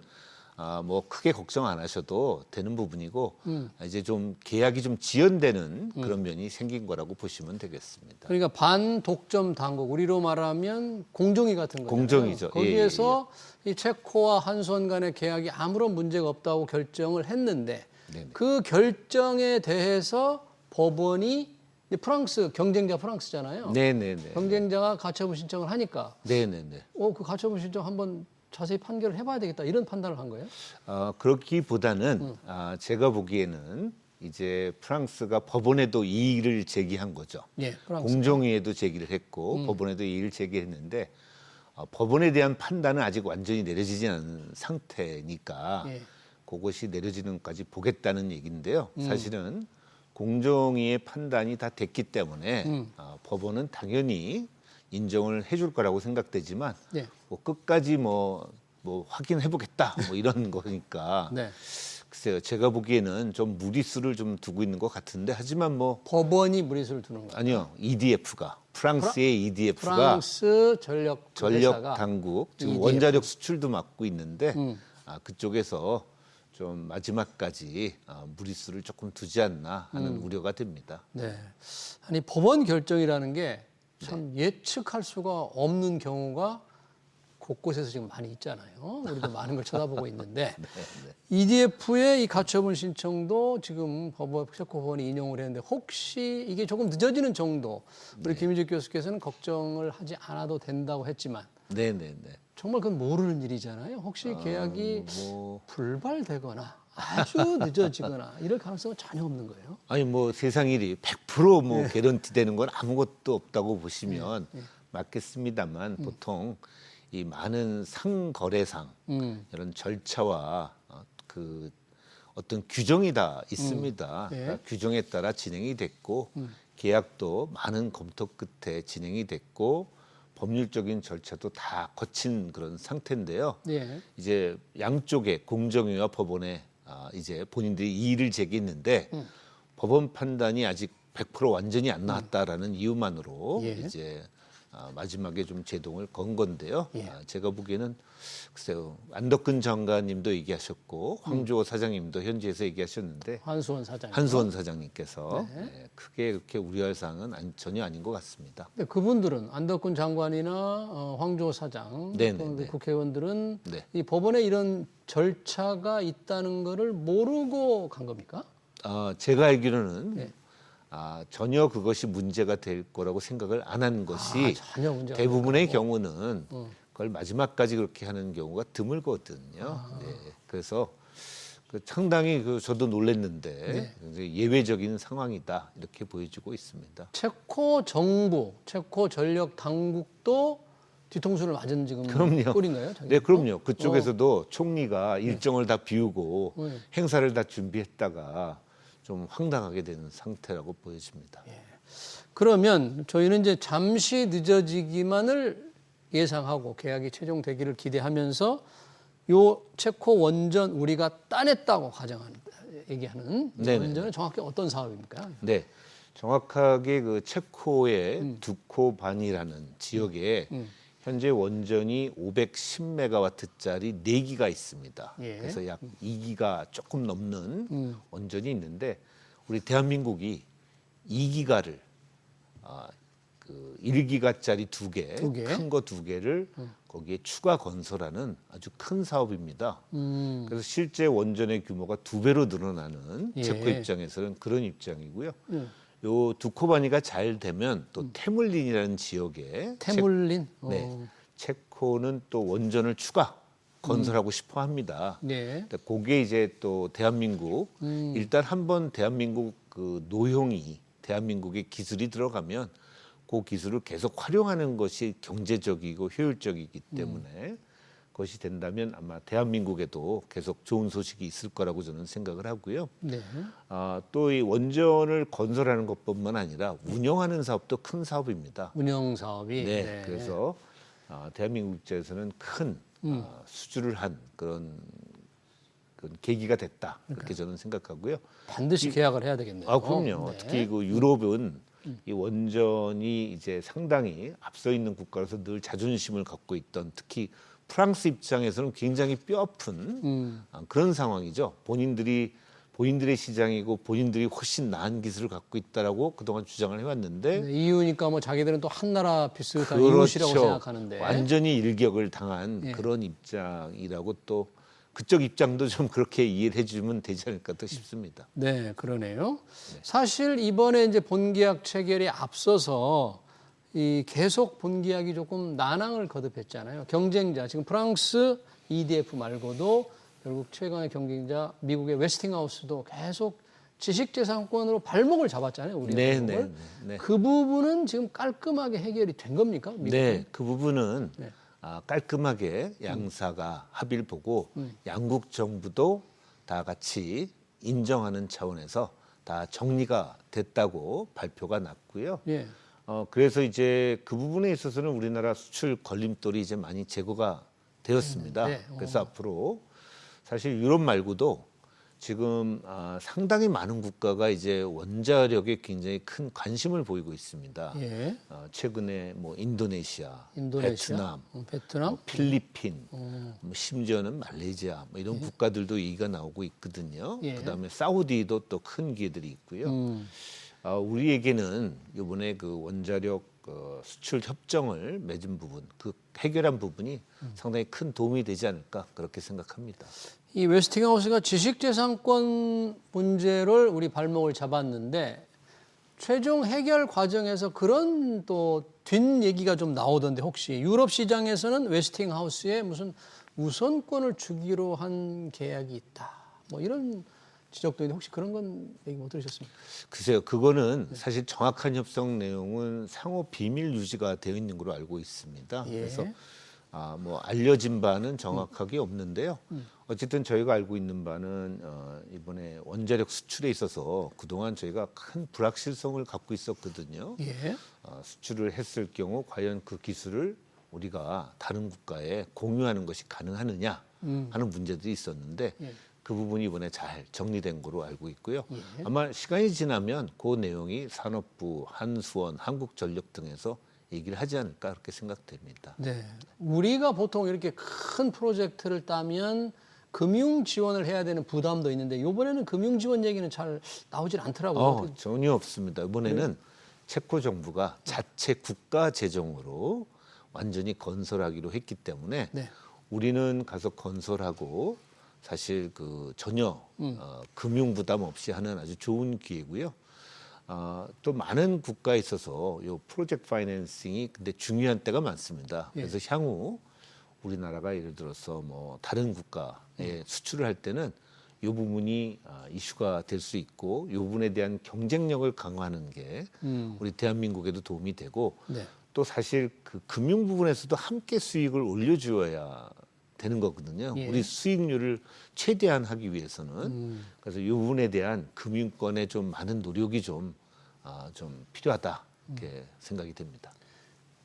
뭐 크게 걱정 안 하셔도 되는 부분이고 이제 좀 계약이 좀 지연되는 그런 면이 생긴 거라고 보시면 되겠습니다. 그러니까 반독점 당국, 우리로 말하면 공정위 같은 거죠. 공정위죠. 거기에서 이 체코와 한수원 간의 계약이 아무런 문제가 없다고 결정을 했는데 네네. 그 결정에 대해서 법원이 이제 프랑스, 경쟁자 프랑스잖아요. 네네네. 경쟁자가 가처분 신청을 하니까 네네네. 그 가처분 신청 한번 자세히 판결을 해봐야 되겠다 이런 판단을 한 거예요? 그렇기보다는 제가 보기에는 이제 프랑스가 법원에도 이의를 제기한 거죠. 예, 프랑스. 공정위에도 제기를 했고 법원에도 이의를 제기했는데 법원에 대한 판단은 아직 완전히 내려지지 않은 상태니까 예. 그것이 내려지는 것까지 보겠다는 얘기인데요. 사실은 공정위의 판단이 다 됐기 때문에 법원은 당연히 인정을 해줄 거라고 생각되지만 예. 뭐 끝까지 뭐 확인해 보겠다 뭐 이런 거니까 네. 글쎄요, 제가 보기에는 좀 무리수를 좀 두고 있는 것 같은데 하지만 뭐 법원이 무리수를 두는 거예요. 아니요, EDF가 프랑스의 EDF가 프랑스 전력 회사가 당국 지금 EDF. 원자력 수출도 맡고 있는데 그쪽에서 좀 마지막까지 무리수를 조금 두지 않나 하는 우려가 됩니다. 네. 아니 법원 결정이라는 게 참 예측할 수가 없는 경우가 곳곳에서 지금 많이 있잖아요. 우리도 많은 걸 쳐다보고 있는데 EDF의 이 가처분 신청도 지금 체코법원이 인용을 했는데 혹시 이게 조금 늦어지는 정도 우리 김희재 교수께서는 걱정을 하지 않아도 된다고 했지만 네네네. 정말 그건 모르는 일이잖아요. 혹시 계약이 불발되거나 아주 늦어지거나 이럴 가능성은 전혀 없는 거예요. 아니 뭐 세상 일이 100% 뭐 개런티 되는 건 아무것도 없다고 보시면 맞겠습니다만 보통 이 많은 상거래상 이런 절차와 그 어떤 규정이 다 있습니다. 그러니까 규정에 따라 진행이 됐고 계약도 많은 검토 끝에 진행이 됐고 법률적인 절차도 다 거친 그런 상태인데요. 예. 이제 양쪽의 공정위와 법원에 이제 본인들이 이의를 제기했는데 법원 판단이 아직 100% 완전히 안 나왔다라는 이유만으로 이제 마지막에 좀 제동을 건 건데요. 제가 보기에는 글쎄요, 안덕근 장관님도 얘기하셨고 황주호 사장님도 현지에서 얘기하셨는데 한수원 사장님께서 크게 그렇게 우려할 사항은 전혀 아닌 것 같습니다. 근데 그분들은 안덕근 장관이나 황주호 사장, 또 국회의원들은 이 법원에 이런 절차가 있다는 거를 모르고 간 겁니까? 제가 알기로는 전혀 그것이 문제가 될 거라고 생각을 안 한 것이 전혀 문제가 대부분의 경우는 그걸 마지막까지 그렇게 하는 경우가 드물거든요. 그래서 상당히 저도 놀랐는데 굉장히 예외적인 상황이다 이렇게 보여지고 있습니다. 체코 정부, 체코 전력 당국도 뒤통수를 맞은 지금 꼴인가요? 네, 그럼요. 그쪽에서도 총리가 일정을 다 비우고 행사를 다 준비했다가 좀 황당하게 되는 상태라고 보여집니다. 그러면 저희는 이제 잠시 늦어지기만을 예상하고 계약이 최종되기를 기대하면서 요 체코 원전 우리가 따냈다고 얘기하는 원전은 정확히 어떤 사업입니까? 네, 정확하게 그 체코의 두코반이라는 지역에 현재 원전이 510메가와트짜리 4기가 있습니다. 그래서 약 2기가 조금 넘는 원전이 있는데 우리 대한민국이 2기가를 그 1기가짜리 2개, 큰 거 2개를 거기에 추가 건설하는 아주 큰 사업입니다. 그래서 실제 원전의 규모가 2배로 늘어나는 체코 입장에서는 그런 입장이고요. 요 두코바니가 잘 되면 또 테물린이라는 지역에 체코는 또 원전을 추가 건설하고 싶어 합니다. 그게 이제 또 대한민국 일단 한번 대한민국 그 노용이 대한민국의 기술이 들어가면 그 기술을 계속 활용하는 것이 경제적이고 효율적이기 때문에 그것이 된다면 아마 대한민국에도 계속 좋은 소식이 있을 거라고 저는 생각을 하고요. 또 이 원전을 건설하는 것뿐만 아니라 운영하는 사업도 큰 사업입니다. 운영 사업이. 그래서 대한민국 입장에서는 큰 수주를 한 그런 계기가 됐다 이렇게 저는 생각하고요. 반드시 계약을 해야 되겠네요. 그럼요. 특히 그 유럽은 이 원전이 이제 상당히 앞서 있는 국가로서 늘 자존심을 갖고 있던 특히 프랑스 입장에서는 굉장히 뼈아픈 그런 상황이죠. 본인들의 시장이고 본인들이 훨씬 나은 기술을 갖고 있다라고 그동안 주장을 해왔는데 EU니까 뭐 자기들은 또 한나라 비슷한 이웃이라고 생각하는데 완전히 일격을 당한 그런 입장이라고 또 그쪽 입장도 좀 그렇게 이해를 해주면 되지 않을까 또 싶습니다. 네, 그러네요. 사실 이번에 이제 본계약 체결에 앞서서 이 계속 본계약이 조금 난항을 거듭했잖아요. 경쟁자 지금 프랑스 EDF 말고도 결국 최강의 경쟁자 미국의 웨스팅하우스도 계속 지식재산권으로 발목을 잡았잖아요. 우리 그 부분은 지금 깔끔하게 해결이 된 겁니까? 미국은? 네, 그 부분은 깔끔하게 양사가 합의를 보고 양국 정부도 다 같이 인정하는 차원에서 다 정리가 됐다고 발표가 났고요. 그래서 이제 그 부분에 있어서는 우리나라 수출 걸림돌이 이제 많이 제거가 되었습니다. 그래서 앞으로 사실 유럽 말고도 지금 상당히 많은 국가가 이제 원자력에 굉장히 큰 관심을 보이고 있습니다. 최근에 뭐 인도네시아, 베트남, 뭐 필리핀, 뭐 심지어는 말레이시아 뭐 이런 국가들도 얘기가 나오고 있거든요. 그다음에 사우디도 또 큰 기회들이 있고요. 우리에게는 이번에 그 원자력 그 수출 협정을 맺은 부분, 그 해결한 부분이 상당히 큰 도움이 되지 않을까 그렇게 생각합니다. 이 웨스팅하우스가 지식재산권 문제를 우리 발목을 잡았는데 최종 해결 과정에서 그런 또 뒷얘기가 좀 나오던데 혹시 유럽 시장에서는 웨스팅하우스에 무슨 우선권을 주기로 한 계약이 있다. 뭐 이런 지적도 있는데 혹시 그런 건 얘기 못 들으셨습니까? 글쎄요, 그거는 사실 정확한 협상 내용은 상호 비밀 유지가 되어 있는 걸로 알고 있습니다. 예. 그래서 뭐 알려진 바는 정확하게 없는데요. 어쨌든 저희가 알고 있는 바는 이번에 원자력 수출에 있어서 그동안 저희가 큰 불확실성을 갖고 있었거든요. 예. 수출을 했을 경우 과연 그 기술을 우리가 다른 국가에 공유하는 것이 가능하느냐 하는 문제들이 있었는데 예. 그 부분이 이번에 잘 정리된 거로 알고 있고요. 예. 아마 시간이 지나면 그 내용이 산업부, 한수원, 한국전력 등에서 얘기를 하지 않을까 그렇게 생각됩니다. 네. 우리가 보통 이렇게 큰 프로젝트를 따면 금융 지원을 해야 되는 부담도 있는데 이번에는 금융 지원 얘기는 잘 나오질 않더라고요. 전혀 없습니다. 이번에는 체코 정부가 자체 국가 재정으로 완전히 건설하기로 했기 때문에 네. 우리는 가서 건설하고 사실 그 전혀 금융 부담 없이 하는 아주 좋은 기회고요. 또 많은 국가에 있어서 요 프로젝트 파이낸싱이 근데 중요한 때가 많습니다. 예. 그래서 향후 우리나라가 예를 들어서 뭐 다른 국가에 수출을 할 때는 이 부분이 이슈가 될 수 있고 이 부분에 대한 경쟁력을 강화하는 게 우리 대한민국에도 도움이 되고 네. 또 사실 그 금융 부분에서도 함께 수익을 올려주어야 되는 거거든요. 예. 우리 수익률을 최대한 하기 위해서는 그래서 이 부분에 대한 금융권의 좀 많은 노력이 좀 필요하다 이렇게 생각이 됩니다.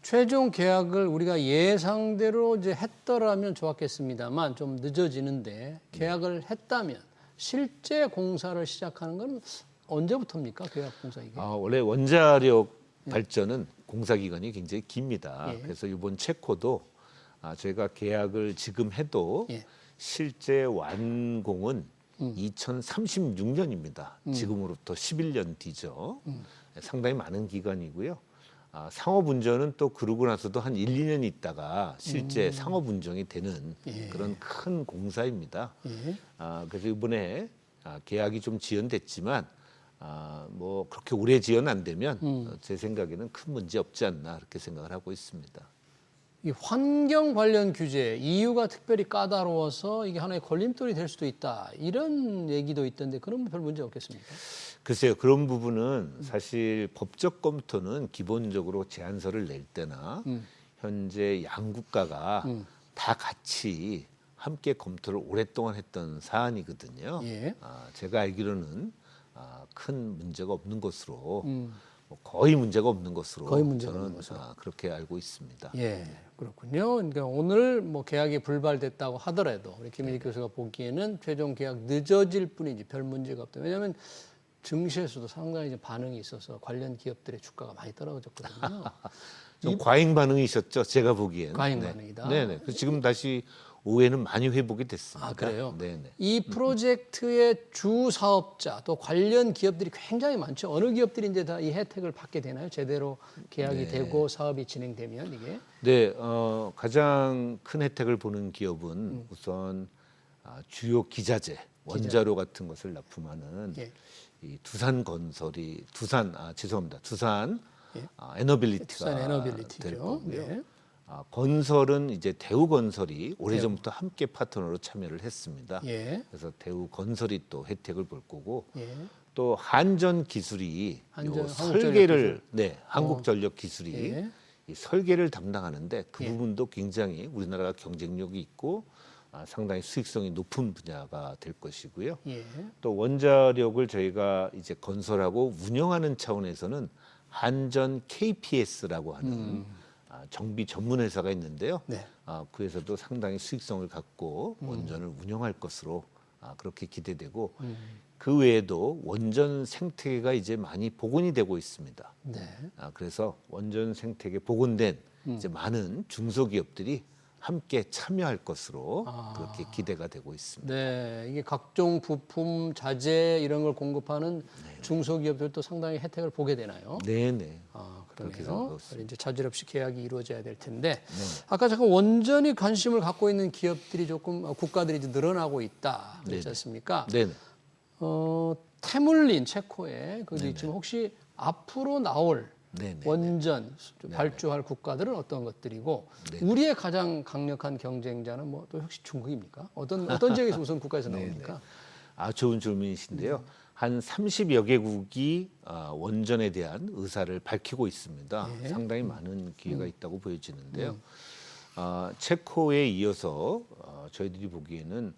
최종 계약을 우리가 예상대로 이제 했더라면 좋았겠습니다만 좀 늦어지는데 계약을 했다면 실제 공사를 시작하는 건 언제부터입니까? 계약 공사 이게? 원래 원자력 발전은 공사 기간이 굉장히 깁니다. 예. 그래서 이번 체코도 저희가 계약을 지금 해도 예. 실제 완공은 2036년입니다. 지금으로부터 11년 뒤죠. 상당히 많은 기간이고요. 상업운전은 또 그러고 나서도 한 1, 2년 있다가 실제 상업운전이 되는 예. 그런 큰 공사입니다. 예. 그래서 이번에 계약이 좀 지연됐지만 뭐 그렇게 오래 지연 안 되면 제 생각에는 큰 문제 없지 않나 그렇게 생각을 하고 있습니다. 이 환경 관련 규제 EU가 특별히 까다로워서 이게 하나의 걸림돌이 될 수도 있다 이런 얘기도 있던데 그런 별 문제 없겠습니까? 글쎄요, 그런 부분은 사실 법적 검토는 기본적으로 제안서를 낼 때나 현재 양국가가 다 같이 함께 검토를 오랫동안 했던 사안이거든요. 예. 제가 알기로는 큰 문제가 없는 것으로 뭐 거의 문제가 없는 것으로 거의 문제가 저는 없는 것으로. 그렇게 알고 있습니다. 예, 그렇군요. 그러니까 오늘 뭐 계약이 불발됐다고 하더라도 우리 김일희 교수가 보기에는 최종 계약 늦어질 뿐이지 별 문제가 없다. 왜냐하면 증시에서도 상당히 이제 반응이 있어서 관련 기업들의 주가가 많이 떨어졌거든요. 좀 과잉 반응이셨죠, 제가 보기엔. 과잉 반응이다. 네네. 그래서 지금 다시 오후에는 많이 회복이 됐습니다. 아, 그래요? 네네. 이 프로젝트의 주 사업자 또 관련 기업들이 굉장히 많죠. 어느 기업들이 이제 다 이 혜택을 받게 되나요? 제대로 계약이 되고 사업이 진행되면 이게? 네, 가장 큰 혜택을 보는 기업은 우선 주요 기자재, 원자료 같은 것을 납품하는 예. 이 두산건설이 두산 예. 에너빌리티가 두산 에너빌리티죠. 될 거고요. 예. 건설은 이제 대우건설이 오래전부터 함께 파트너로 참여를 했습니다. 예. 그래서 대우건설이 또 혜택을 볼 거고 예. 또 한전기술이 한전, 요 한국전력기술. 설계를 한국전력기술이 예. 이 설계를 담당하는데 그 예. 부분도 굉장히 우리나라가 경쟁력이 있고 상당히 수익성이 높은 분야가 될 것이고요. 예. 또 원자력을 저희가 이제 건설하고 운영하는 차원에서는 한전 KPS라고 하는 정비 전문 회사가 있는데요. 네. 그 회사도 상당히 수익성을 갖고 원전을 운영할 것으로 그렇게 기대되고 그 외에도 원전 생태계가 이제 많이 복원이 되고 있습니다. 네. 그래서 원전 생태계 복원된 이제 많은 중소기업들이 함께 참여할 것으로 그렇게 기대가 되고 있습니다. 네, 이게 각종 부품, 자재 이런 걸 공급하는 중소기업들도 상당히 혜택을 보게 되나요? 네네. 그러네요. 그렇게 생각하고 있습니다. 이제 차질 없이 계약이 이루어져야 될 텐데 아까 잠깐 원전이 관심을 갖고 있는 기업들이 조금 국가들이 이제 늘어나고 있다 그렇지 않습니까? 네네. 태물린 체코에 거기 지금 혹시 앞으로 나올 네네. 원전 발주할 국가들은 어떤 것들이고 우리의 가장 강력한 경쟁자는 뭐 또 역시 중국입니까? 어떤 지역에서 우선 국가에서 나옵니까? 좋은 질문이신데요. 한 30여 개국이 원전에 대한 의사를 밝히고 있습니다. 상당히 많은 기회가 있다고 보여지는데요. 체코에 이어서 저희들이 보기에는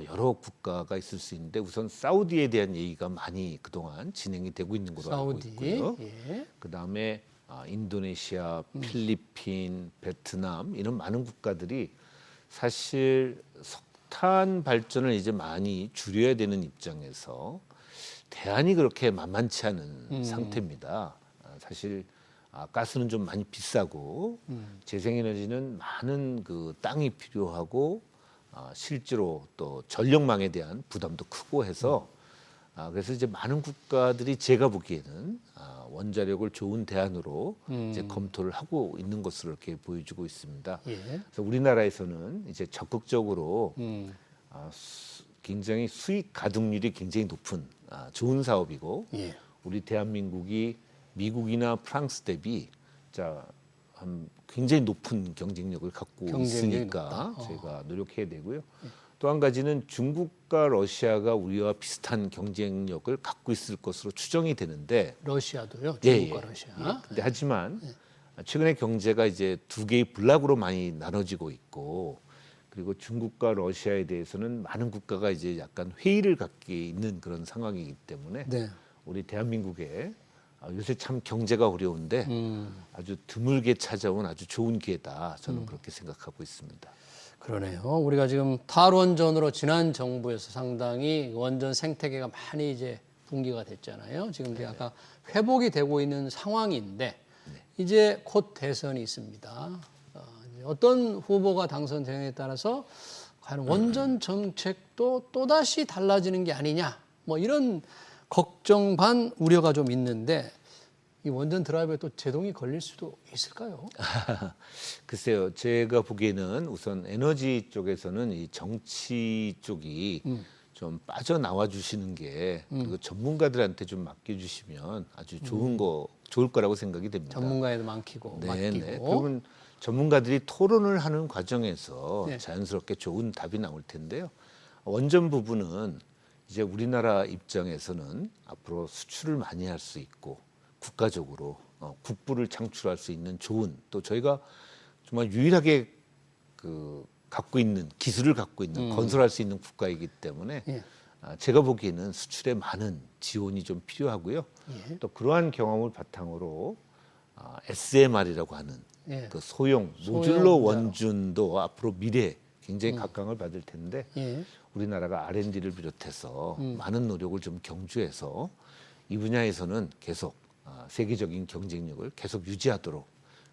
여러 국가가 있을 수 있는데 우선 사우디에 대한 얘기가 많이 그동안 진행이 되고 있는 걸로 알고 있고요. 그다음에 인도네시아, 필리핀, 베트남 이런 많은 국가들이 사실 석탄 발전을 이제 많이 줄여야 되는 입장에서 대안이 그렇게 만만치 않은 상태입니다. 사실 가스는 좀 많이 비싸고 재생에너지는 많은 그 땅이 필요하고 실제로 또 전력망에 대한 부담도 크고 해서 그래서 이제 많은 국가들이 제가 보기에는 원자력을 좋은 대안으로 이제 검토를 하고 있는 것으로 이렇게 보여지고 있습니다. 그래서 우리나라에서는 이제 적극적으로 굉장히 수익 가동률이 굉장히 높은 좋은 사업이고 우리 대한민국이 미국이나 프랑스 대비 굉장히 높은 경쟁력을 갖고 있으니까 저희가 노력해야 되고요. 또 한 가지는 중국과 러시아가 우리와 비슷한 경쟁력을 갖고 있을 것으로 추정이 되는데 러시아도요. 중국과 러시아. 근데 하지만 최근에 경제가 이제 두 개의 블락으로 많이 나눠지고 있고 그리고 중국과 러시아에 대해서는 많은 국가가 이제 약간 회의를 갖게 있는 그런 상황이기 때문에 우리 대한민국에 요새 참 경제가 어려운데 아주 드물게 찾아온 아주 좋은 기회다. 저는 그렇게 생각하고 있습니다. 그러네요. 우리가 지금 탈원전으로 지난 정부에서 상당히 원전 생태계가 많이 이제 붕괴가 됐잖아요. 지금 이제 아까 회복이 되고 있는 상황인데 이제 곧 대선이 있습니다. 어떤 후보가 당선되느냐에 따라서 과연 원전 정책도 또다시 달라지는 게 아니냐 뭐 이런 걱정 반 우려가 좀 있는데 이 원전 드라이브에 또 제동이 걸릴 수도 있을까요? 글쎄요, 제가 보기에는 우선 에너지 쪽에서는 이 정치 쪽이 좀 빠져나와 주시는 게 그리고 전문가들한테 좀 맡겨주시면 아주 좋을 거라고 생각이 됩니다. 전문가에도 맡기고. 그러면 전문가들이 토론을 하는 과정에서 자연스럽게 좋은 답이 나올 텐데요. 원전 부분은 이제 우리나라 입장에서는 앞으로 수출을 많이 할 수 있고 국가적으로 국부를 창출할 수 있는 좋은 또 저희가 정말 유일하게 갖고 있는 기술을 갖고 있는 건설할 수 있는 국가이기 때문에 제가 보기에는 수출에 많은 지원이 좀 필요하고요. 또 그러한 경험을 바탕으로 SMR이라고 하는 그 소형 모듈러 원전도 앞으로 미래 굉장히 각광을 받을 텐데 우리나라가 R&D를 비롯해서 많은 노력을 좀 경주해서 이 분야에서는 계속 세계적인 경쟁력을 계속 유지하도록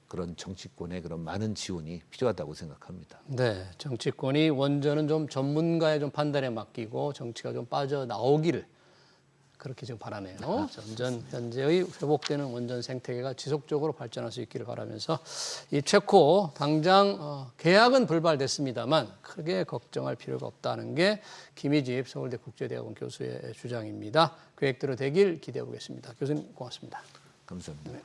그런 정치권의 그런 많은 지원이 필요하다고 생각합니다. 네, 정치권이 원전은 좀 전문가의 좀 판단에 맡기고 정치가 좀 빠져나오기를 그렇게 좀 바라네요. 점점 현재의 회복되는 원전 생태계가 지속적으로 발전할 수 있기를 바라면서 이 체코 당장 계약은 불발됐습니다만 크게 걱정할 필요가 없다는 게 김희집 서울대 국제대학원 교수의 주장입니다. 계획대로 되길 기대해 보겠습니다. 교수님 고맙습니다. 감사합니다. 네.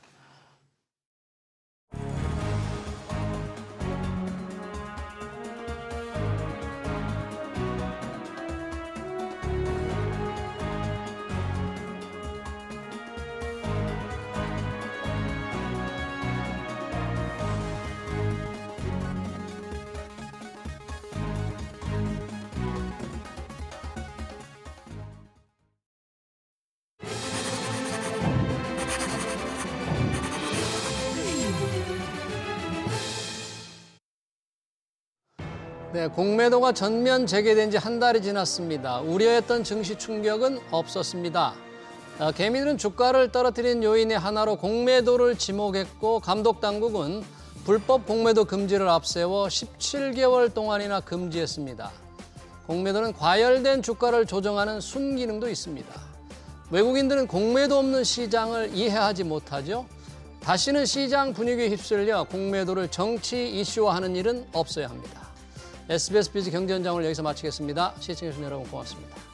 네, 공매도가 전면 재개된 지 한 달이 지났습니다. 우려했던 증시 충격은 없었습니다. 개미들은 주가를 떨어뜨린 요인의 하나로 공매도를 지목했고 감독당국은 불법 공매도 금지를 앞세워 17개월 동안이나 금지했습니다. 공매도는 과열된 주가를 조정하는 순기능도 있습니다. 외국인들은 공매도 없는 시장을 이해하지 못하죠. 다시는 시장 분위기에 휩쓸려 공매도를 정치 이슈화하는 일은 없어야 합니다. SBS 비즈 경제 현장을 여기서 마치겠습니다. 시청해주신 여러분 고맙습니다.